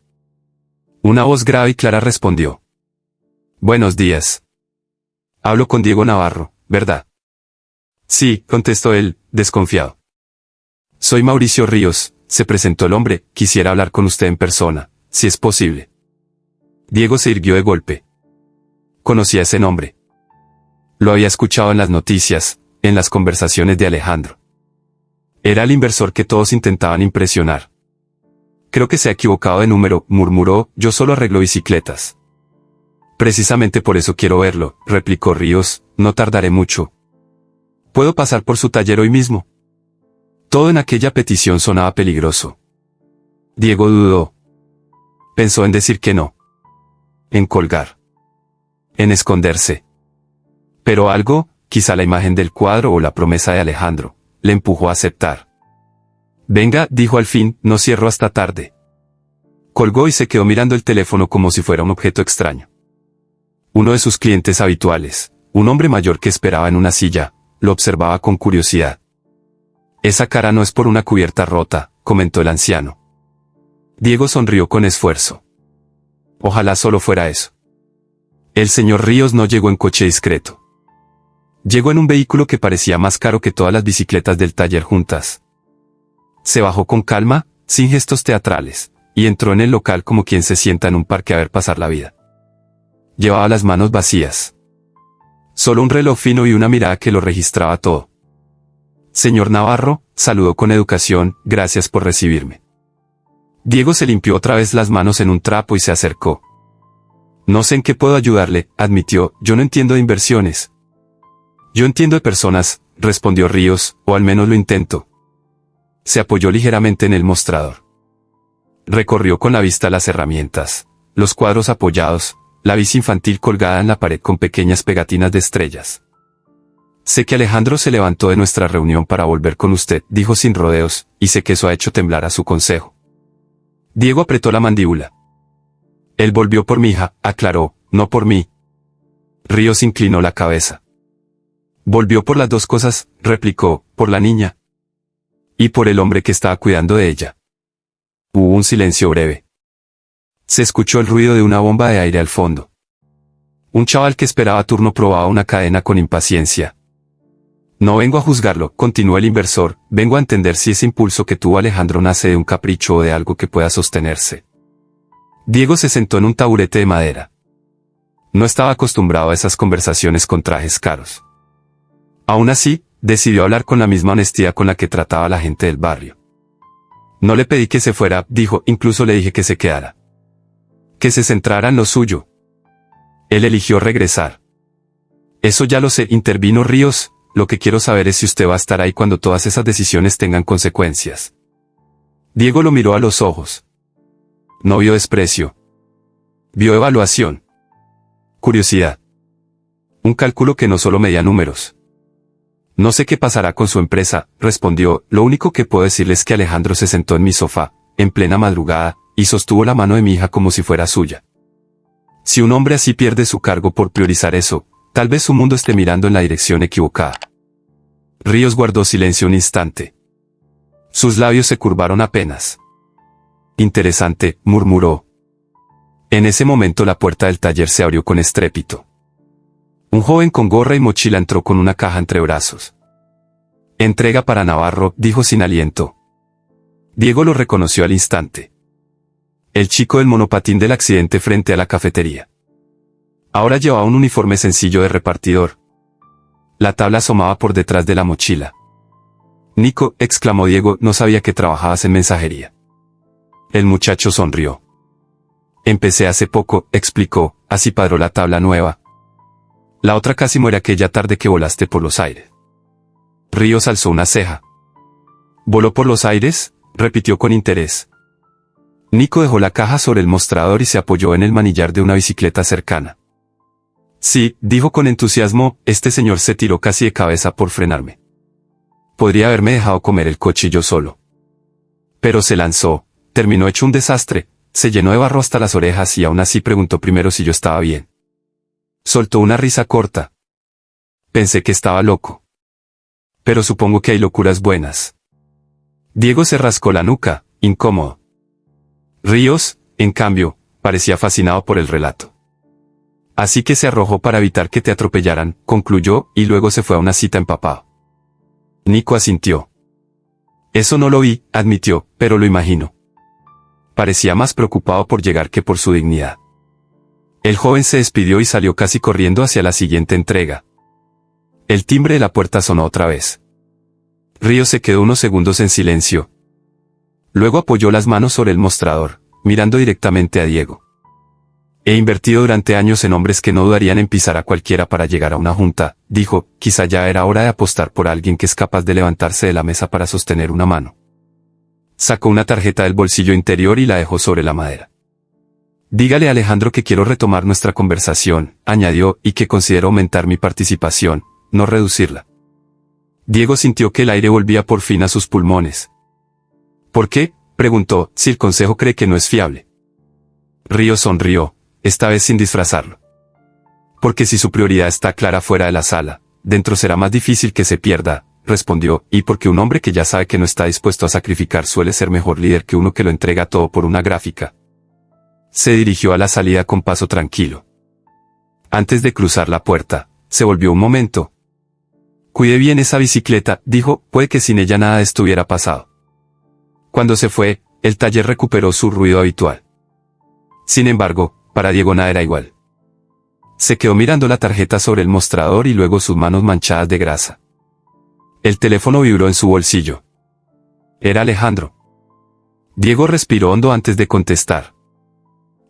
[SPEAKER 1] Una voz grave y clara respondió. «Buenos días. Hablo con Diego Navarro, ¿verdad?». «Sí», contestó él, desconfiado. «Soy Mauricio Ríos», se presentó el hombre, «quisiera hablar con usted en persona, si es posible». Diego se irguió de golpe. Conocía ese nombre. Lo había escuchado en las noticias, en las conversaciones de Alejandro. Era el inversor que todos intentaban impresionar. «Creo que se ha equivocado de número», murmuró, «yo solo arreglo bicicletas». «Precisamente por eso quiero verlo», replicó Ríos, «no tardaré mucho». «¿Puedo pasar por su taller hoy mismo?». Todo en aquella petición sonaba peligroso. Diego dudó. Pensó en decir que no. En colgar. En esconderse. Pero algo, quizá la imagen del cuadro o la promesa de Alejandro, le empujó a aceptar. «Venga», dijo al fin, «no cierro hasta tarde». Colgó y se quedó mirando el teléfono como si fuera un objeto extraño. Uno de sus clientes habituales, un hombre mayor que esperaba en una silla, lo observaba con curiosidad. «Esa cara no es por una cubierta rota», comentó el anciano. Diego sonrió con esfuerzo. Ojalá solo fuera eso. El señor Ríos no llegó en coche discreto. Llegó en un vehículo que parecía más caro que todas las bicicletas del taller juntas. Se bajó con calma, sin gestos teatrales, y entró en el local como quien se sienta en un parque a ver pasar la vida. Llevaba las manos vacías. Solo un reloj fino y una mirada que lo registraba todo. «Señor Navarro», saludó con educación, «gracias por recibirme». Diego se limpió otra vez las manos en un trapo y se acercó. «No sé en qué puedo ayudarle», admitió, «yo no entiendo de inversiones». «Yo entiendo de personas», respondió Ríos, «o al menos lo intento». Se apoyó ligeramente en el mostrador. Recorrió con la vista las herramientas, los cuadros apoyados, la bici infantil colgada en la pared con pequeñas pegatinas de estrellas. Sé que Alejandro se levantó de nuestra reunión para volver con usted, dijo sin rodeos, y sé que eso ha hecho temblar a su consejo. Diego apretó la mandíbula. Él volvió por mi hija, aclaró, no por mí. Ríos inclinó la cabeza. Volvió por las dos cosas, replicó, por la niña. Y por el hombre que estaba cuidando de ella. Hubo un silencio breve. Se escuchó el ruido de una bomba de aire al fondo. Un chaval que esperaba turno probaba una cadena con impaciencia. No vengo a juzgarlo, continuó el inversor, vengo a entender si ese impulso que tuvo Alejandro nace de un capricho o de algo que pueda sostenerse. Diego se sentó en un taburete de madera. No estaba acostumbrado a esas conversaciones con trajes caros. Aún así, decidió hablar con la misma honestidad con la que trataba a la gente del barrio. No le pedí que se fuera, dijo, incluso le dije que se quedara. Que se centrara en lo suyo. Él eligió regresar. Eso ya lo sé, intervino Ríos. Lo que quiero saber es si usted va a estar ahí cuando todas esas decisiones tengan consecuencias. Diego lo miró a los ojos. No vio desprecio. Vio evaluación. Curiosidad. Un cálculo que no solo medía números. No sé qué pasará con su empresa, respondió, lo único que puedo decirle es que Alejandro se sentó en mi sofá, en plena madrugada, y sostuvo la mano de mi hija como si fuera suya. Si un hombre así pierde su cargo por priorizar eso, tal vez su mundo esté mirando en la dirección equivocada. Ríos guardó silencio un instante. Sus labios se curvaron apenas. Interesante, murmuró. En ese momento la puerta del taller se abrió con estrépito. Un joven con gorra y mochila entró con una caja entre brazos. Entrega para Navarro, dijo sin aliento. Diego lo reconoció al instante. El chico del monopatín del accidente frente a la cafetería. Ahora llevaba un uniforme sencillo de repartidor. La tabla asomaba por detrás de la mochila. Nico, exclamó Diego, no sabía que trabajabas en mensajería. El muchacho sonrió. Empecé hace poco, explicó, así padró la tabla nueva. La otra casi muere aquella tarde que volaste por los aires. Ríos alzó una ceja. ¿Voló por los aires?, repitió con interés. Nico dejó la caja sobre el mostrador y se apoyó en el manillar de una bicicleta cercana. Sí, dijo con entusiasmo, este señor se tiró casi de cabeza por frenarme. Podría haberme dejado comer el coche yo solo. Pero se lanzó, terminó hecho un desastre, se llenó de barro hasta las orejas y aún así preguntó primero si yo estaba bien. Soltó una risa corta. Pensé que estaba loco. Pero supongo que hay locuras buenas. Diego se rascó la nuca, incómodo. Ríos, en cambio, parecía fascinado por el relato. Así que se arrojó para evitar que te atropellaran, concluyó, y luego se fue a una cita empapado. Nico asintió. Eso no lo vi, admitió, pero lo imagino. Parecía más preocupado por llegar que por su dignidad. El joven se despidió y salió casi corriendo hacia la siguiente entrega. El timbre de la puerta sonó otra vez. Ríos se quedó unos segundos en silencio. Luego apoyó las manos sobre el mostrador, mirando directamente a Diego. He invertido durante años en hombres que no dudarían en pisar a cualquiera para llegar a una junta, dijo, quizá ya era hora de apostar por alguien que es capaz de levantarse de la mesa para sostener una mano. Sacó una tarjeta del bolsillo interior y la dejó sobre la madera. Dígale a Alejandro que quiero retomar nuestra conversación, añadió, y que considero aumentar mi participación, no reducirla. Diego sintió que el aire volvía por fin a sus pulmones. ¿Por qué?, preguntó, si el consejo cree que no es fiable. Ríos sonrió, esta vez sin disfrazarlo. Porque si su prioridad está clara fuera de la sala, dentro será más difícil que se pierda, respondió, y porque un hombre que ya sabe que no está dispuesto a sacrificar suele ser mejor líder que uno que lo entrega todo por una gráfica. Se dirigió a la salida con paso tranquilo. Antes de cruzar la puerta, se volvió un momento. Cuide bien esa bicicleta, dijo, puede que sin ella nada estuviera pasado. Cuando se fue, el taller recuperó su ruido habitual. Sin embargo, para Diego nada era igual. Se quedó mirando la tarjeta sobre el mostrador y luego sus manos manchadas de grasa. El teléfono vibró en su bolsillo. Era Alejandro. Diego respiró hondo antes de contestar.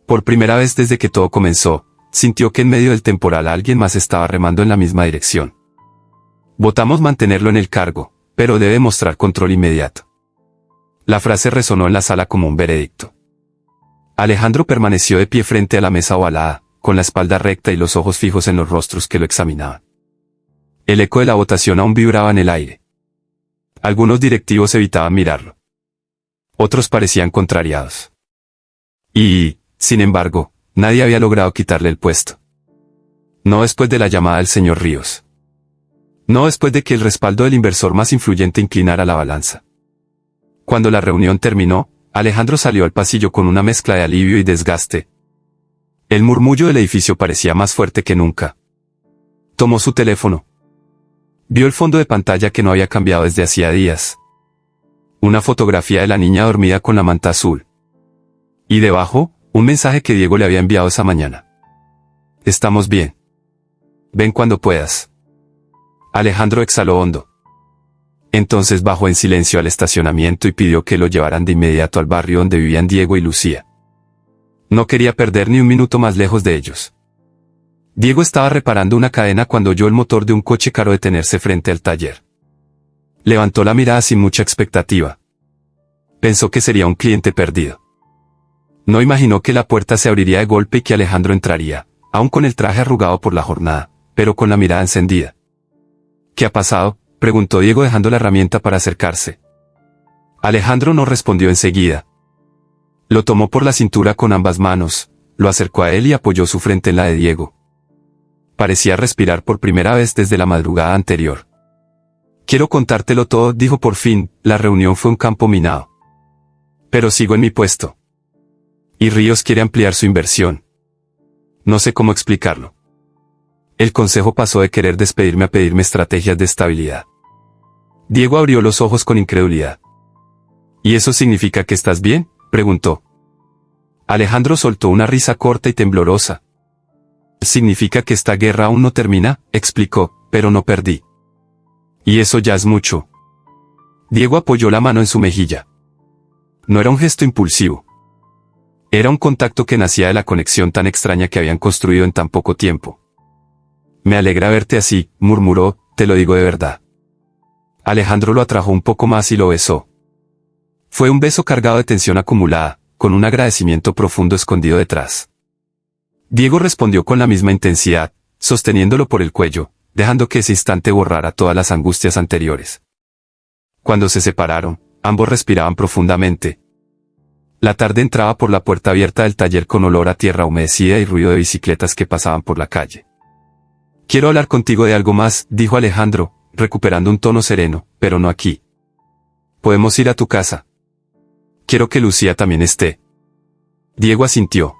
[SPEAKER 1] Por primera vez desde que todo comenzó, sintió que en medio del temporal alguien más estaba remando en la misma dirección. Votamos mantenerlo en el cargo, pero debe mostrar control inmediato. La frase resonó en la sala como un veredicto. Alejandro permaneció de pie frente a la mesa ovalada, con la espalda recta y los ojos fijos en los rostros que lo examinaban. El eco de la votación aún vibraba en el aire. Algunos directivos evitaban mirarlo. Otros parecían contrariados. Y, sin embargo, nadie había logrado quitarle el puesto. No después de la llamada del señor Ríos. No después de que el respaldo del inversor más influyente inclinara la balanza. Cuando la reunión terminó, Alejandro salió al pasillo con una mezcla de alivio y desgaste. El murmullo del edificio parecía más fuerte que nunca. Tomó su teléfono. Vio el fondo de pantalla que no había cambiado desde hacía días. Una fotografía de la niña dormida con la manta azul. Y debajo, un mensaje que Diego le había enviado esa mañana. Estamos bien. Ven cuando puedas. Alejandro exhaló hondo. Entonces bajó en silencio al estacionamiento y pidió que lo llevaran de inmediato al barrio donde vivían Diego y Lucía. No quería perder ni un minuto más lejos de ellos. Diego estaba reparando una cadena cuando oyó el motor de un coche caro detenerse frente al taller. Levantó la mirada sin mucha expectativa. Pensó que sería un cliente perdido. No imaginó que la puerta se abriría de golpe y que Alejandro entraría, aún con el traje arrugado por la jornada, pero con la mirada encendida. ¿Qué ha pasado?, preguntó Diego dejando la herramienta para acercarse. Alejandro no respondió enseguida. Lo tomó por la cintura con ambas manos, lo acercó a él y apoyó su frente en la de Diego. Parecía respirar por primera vez desde la madrugada anterior. Quiero contártelo todo, dijo por fin. La reunión fue un campo minado. Pero sigo en mi puesto. Y Ríos quiere ampliar su inversión. No sé cómo explicarlo. El consejo pasó de querer despedirme a pedirme estrategias de estabilidad. Diego abrió los ojos con incredulidad. ¿Y eso significa que estás bien?, preguntó. Alejandro soltó una risa corta y temblorosa. Significa que esta guerra aún no termina, explicó, pero no perdí. Y eso ya es mucho. Diego apoyó la mano en su mejilla. No era un gesto impulsivo. Era un contacto que nacía de la conexión tan extraña que habían construido en tan poco tiempo. Me alegra verte así, murmuró, te lo digo de verdad. Alejandro lo atrajo un poco más y lo besó. Fue un beso cargado de tensión acumulada, con un agradecimiento profundo escondido detrás. Diego respondió con la misma intensidad, sosteniéndolo por el cuello, dejando que ese instante borrara todas las angustias anteriores. Cuando se separaron, ambos respiraban profundamente. La tarde entraba por la puerta abierta del taller con olor a tierra humedecida y ruido de bicicletas que pasaban por la calle. Quiero hablar contigo de algo más, dijo Alejandro, recuperando un tono sereno, pero no aquí. Podemos ir a tu casa. Quiero que Lucía también esté. Diego asintió.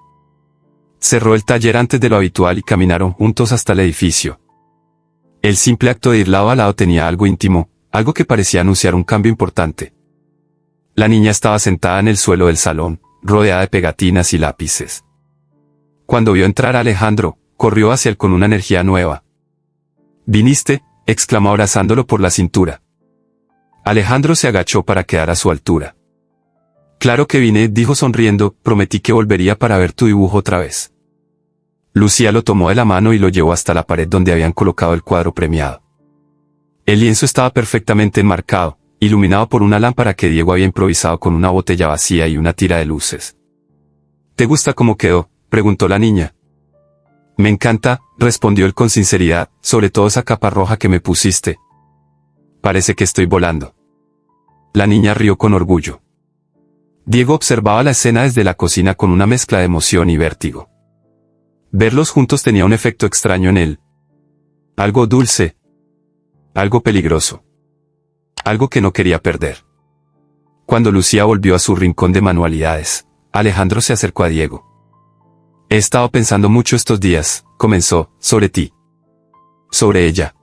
[SPEAKER 1] Cerró el taller antes de lo habitual y caminaron juntos hasta el edificio. El simple acto de ir lado a lado tenía algo íntimo, algo que parecía anunciar un cambio importante. La niña estaba sentada en el suelo del salón, rodeada de pegatinas y lápices. Cuando vio entrar a Alejandro, corrió hacia él con una energía nueva. «¿Viniste?», exclamó abrazándolo por la cintura. Alejandro se agachó para quedar a su altura. «Claro que vine», dijo sonriendo, «prometí que volvería para ver tu dibujo otra vez». Lucía lo tomó de la mano y lo llevó hasta la pared donde habían colocado el cuadro premiado. El lienzo estaba perfectamente enmarcado, iluminado por una lámpara que Diego había improvisado con una botella vacía y una tira de luces. «¿Te gusta cómo quedó?», preguntó la niña. «Me encanta», respondió él con sinceridad, «sobre todo esa capa roja que me pusiste. Parece que estoy volando». La niña rió con orgullo. Diego observaba la escena desde la cocina con una mezcla de emoción y vértigo. Verlos juntos tenía un efecto extraño en él. Algo dulce. Algo peligroso. Algo que no quería perder. Cuando Lucía volvió a su rincón de manualidades, Alejandro se acercó a Diego. «He estado pensando mucho estos días», comenzó, «sobre ti. Sobre ella.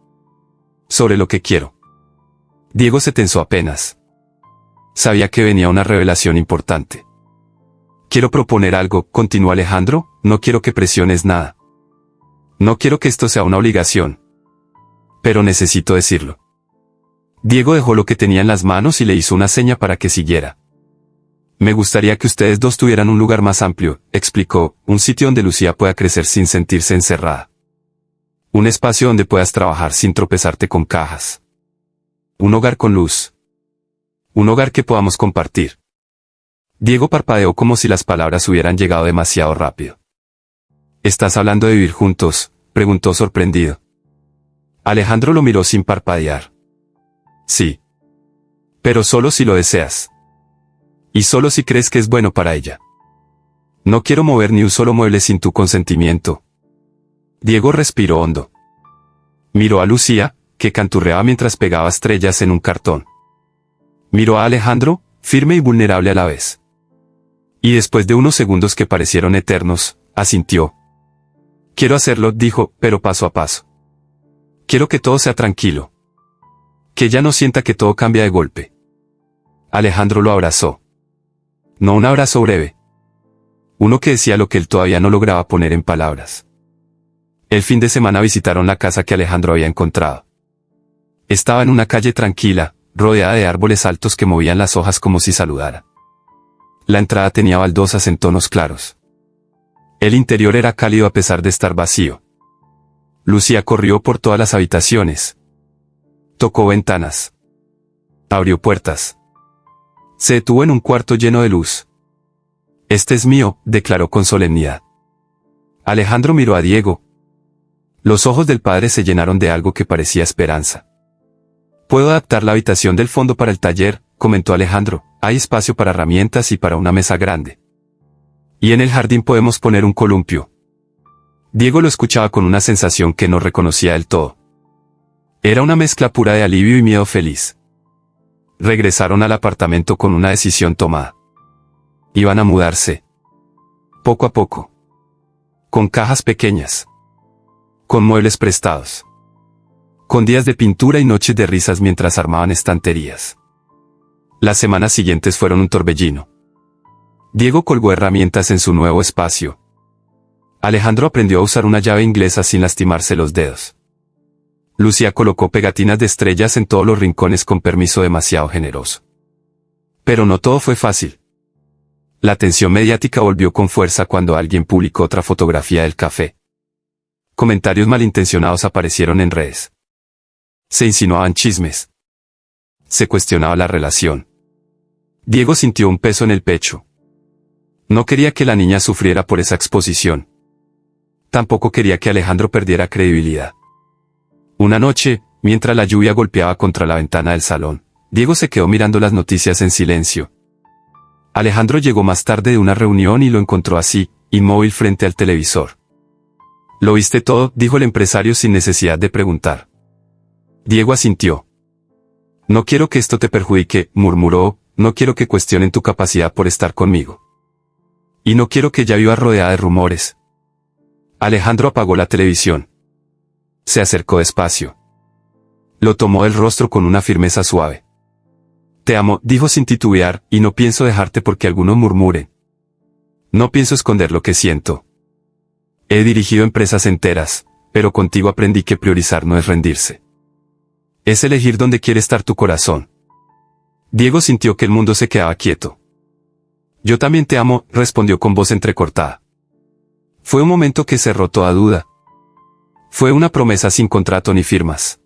[SPEAKER 1] Sobre lo que quiero». Diego se tensó apenas. Sabía que venía una revelación importante. «Quiero proponer algo», continuó Alejandro, «no quiero que presiones nada. No quiero que esto sea una obligación. Pero necesito decirlo». Diego dejó lo que tenía en las manos y le hizo una seña para que siguiera. «Me gustaría que ustedes dos tuvieran un lugar más amplio», explicó, «un sitio donde Lucía pueda crecer sin sentirse encerrada. Un espacio donde puedas trabajar sin tropezarte con cajas. Un hogar con luz. Un hogar que podamos compartir». Diego parpadeó como si las palabras hubieran llegado demasiado rápido. ¿Estás hablando de vivir juntos?, preguntó sorprendido. Alejandro lo miró sin parpadear. Sí. Pero solo si lo deseas. Y solo si crees que es bueno para ella. No quiero mover ni un solo mueble sin tu consentimiento. Diego respiró hondo. Miró a Lucía, que canturreaba mientras pegaba estrellas en un cartón. Miró a Alejandro, firme y vulnerable a la vez. Y después de unos segundos que parecieron eternos, asintió. Quiero hacerlo, dijo, pero paso a paso. Quiero que todo sea tranquilo. Que ella no sienta que todo cambia de golpe. Alejandro lo abrazó. No un abrazo breve. Uno que decía lo que él todavía no lograba poner en palabras. El fin de semana visitaron la casa que Alejandro había encontrado. Estaba en una calle tranquila, rodeada de árboles altos que movían las hojas como si saludara. La entrada tenía baldosas en tonos claros. El interior era cálido a pesar de estar vacío. Lucía corrió por todas las habitaciones. Tocó ventanas. Abrió puertas. Se detuvo en un cuarto lleno de luz. Este es mío, declaró con solemnidad. Alejandro miró a Diego. Los ojos del padre se llenaron de algo que parecía esperanza. Puedo adaptar la habitación del fondo para el taller, comentó Alejandro. Hay espacio para herramientas y para una mesa grande. Y en el jardín podemos poner un columpio. Diego lo escuchaba con una sensación que no reconocía del todo. Era una mezcla pura de alivio y miedo feliz. Regresaron al apartamento con una decisión tomada. Iban a mudarse. Poco a poco. Con cajas pequeñas. Con muebles prestados. Con días de pintura y noches de risas mientras armaban estanterías. Las semanas siguientes fueron un torbellino. Diego colgó herramientas en su nuevo espacio. Alejandro aprendió a usar una llave inglesa sin lastimarse los dedos. Lucía colocó pegatinas de estrellas en todos los rincones con permiso demasiado generoso. Pero no todo fue fácil. La atención mediática volvió con fuerza cuando alguien publicó otra fotografía del café. Comentarios malintencionados aparecieron en redes. Se insinuaban chismes. Se cuestionaba la relación. Diego sintió un peso en el pecho. No quería que la niña sufriera por esa exposición. Tampoco quería que Alejandro perdiera credibilidad. Una noche, mientras la lluvia golpeaba contra la ventana del salón, Diego se quedó mirando las noticias en silencio. Alejandro llegó más tarde de una reunión y lo encontró así, inmóvil frente al televisor. ¿Lo viste todo?, dijo el empresario sin necesidad de preguntar. Diego asintió. No quiero que esto te perjudique, murmuró, no quiero que cuestionen tu capacidad por estar conmigo. Y no quiero que ya vivas rodeada de rumores. Alejandro apagó la televisión. Se acercó despacio. Lo tomó del rostro con una firmeza suave. Te amo, dijo sin titubear, y no pienso dejarte porque algunos murmuren. No pienso esconder lo que siento. He dirigido empresas enteras, pero contigo aprendí que priorizar no es rendirse. Es elegir dónde quiere estar tu corazón. Diego sintió que el mundo se quedaba quieto. Yo también te amo, respondió con voz entrecortada. Fue un momento que cerró toda duda. Fue una promesa sin contrato ni firmas.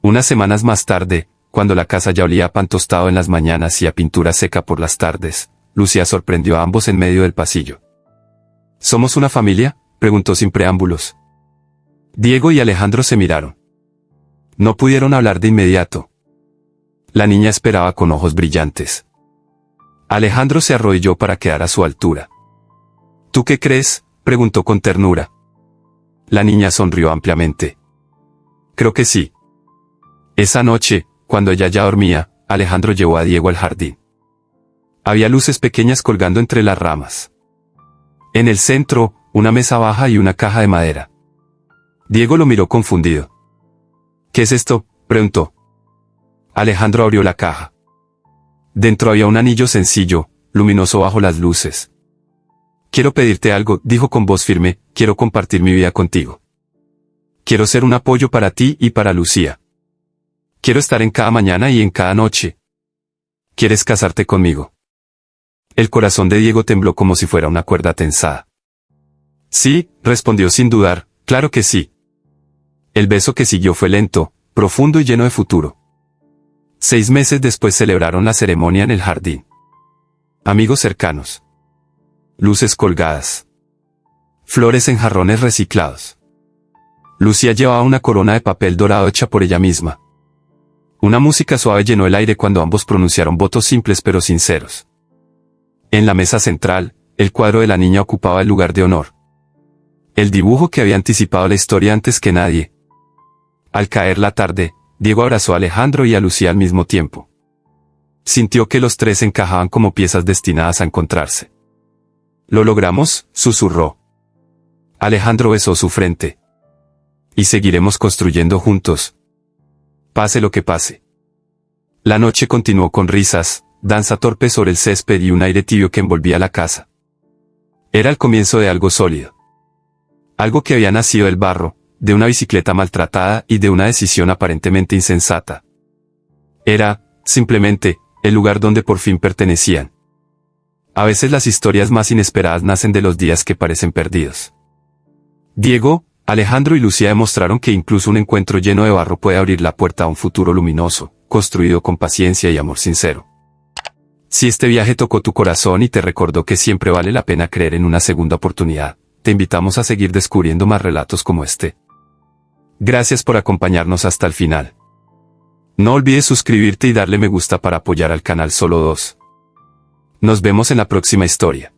[SPEAKER 1] Unas semanas más tarde, cuando la casa ya olía a pan tostado en las mañanas y a pintura seca por las tardes, Lucía sorprendió a ambos en medio del pasillo. ¿Somos una familia?, preguntó sin preámbulos. Diego y Alejandro se miraron. No pudieron hablar de inmediato. La niña esperaba con ojos brillantes. Alejandro se arrodilló para quedar a su altura. ¿Tú qué crees?, preguntó con ternura. La niña sonrió ampliamente. Creo que sí. Esa noche, cuando ella ya dormía, Alejandro llevó a Diego al jardín. Había luces pequeñas colgando entre las ramas. En el centro, una mesa baja y una caja de madera. Diego lo miró confundido. ¿Qué es esto?, preguntó. Alejandro abrió la caja. Dentro había un anillo sencillo, luminoso bajo las luces. Quiero pedirte algo, dijo con voz firme, quiero compartir mi vida contigo. Quiero ser un apoyo para ti y para Lucía. Quiero estar en cada mañana y en cada noche. ¿Quieres casarte conmigo? El corazón de Diego tembló como si fuera una cuerda tensada. Sí, respondió sin dudar, claro que sí. El beso que siguió fue lento, profundo y lleno de futuro. 6 meses después celebraron la ceremonia en el jardín. Amigos cercanos. Luces colgadas. flores en jarrones reciclados. Lucía llevaba una corona de papel dorado hecha por ella misma. Una música suave llenó el aire cuando ambos pronunciaron votos simples pero sinceros. En la mesa central, el cuadro de la niña ocupaba el lugar de honor. El dibujo que había anticipado la historia antes que nadie. Al caer la tarde, Diego abrazó a Alejandro y a Lucía al mismo tiempo. Sintió que los tres encajaban como piezas destinadas a encontrarse. «Lo logramos», susurró. Alejandro besó su frente. «Y seguiremos construyendo juntos. Pase lo que pase». La noche continuó con risas, danza torpe sobre el césped y un aire tibio que envolvía la casa. Era el comienzo de algo sólido. Algo que había nacido del barro, de una bicicleta maltratada y de una decisión aparentemente insensata. Era, simplemente, el lugar donde por fin pertenecían. A veces las historias más inesperadas nacen de los días que parecen perdidos. Diego, Alejandro y Lucía demostraron que incluso un encuentro lleno de barro puede abrir la puerta a un futuro luminoso, construido con paciencia y amor sincero. Si este viaje tocó tu corazón y te recordó que siempre vale la pena creer en una segunda oportunidad, te invitamos a seguir descubriendo más relatos como este. Gracias por acompañarnos hasta el final. No olvides suscribirte y darle me gusta para apoyar al canal Solo 2. Nos vemos en la próxima historia.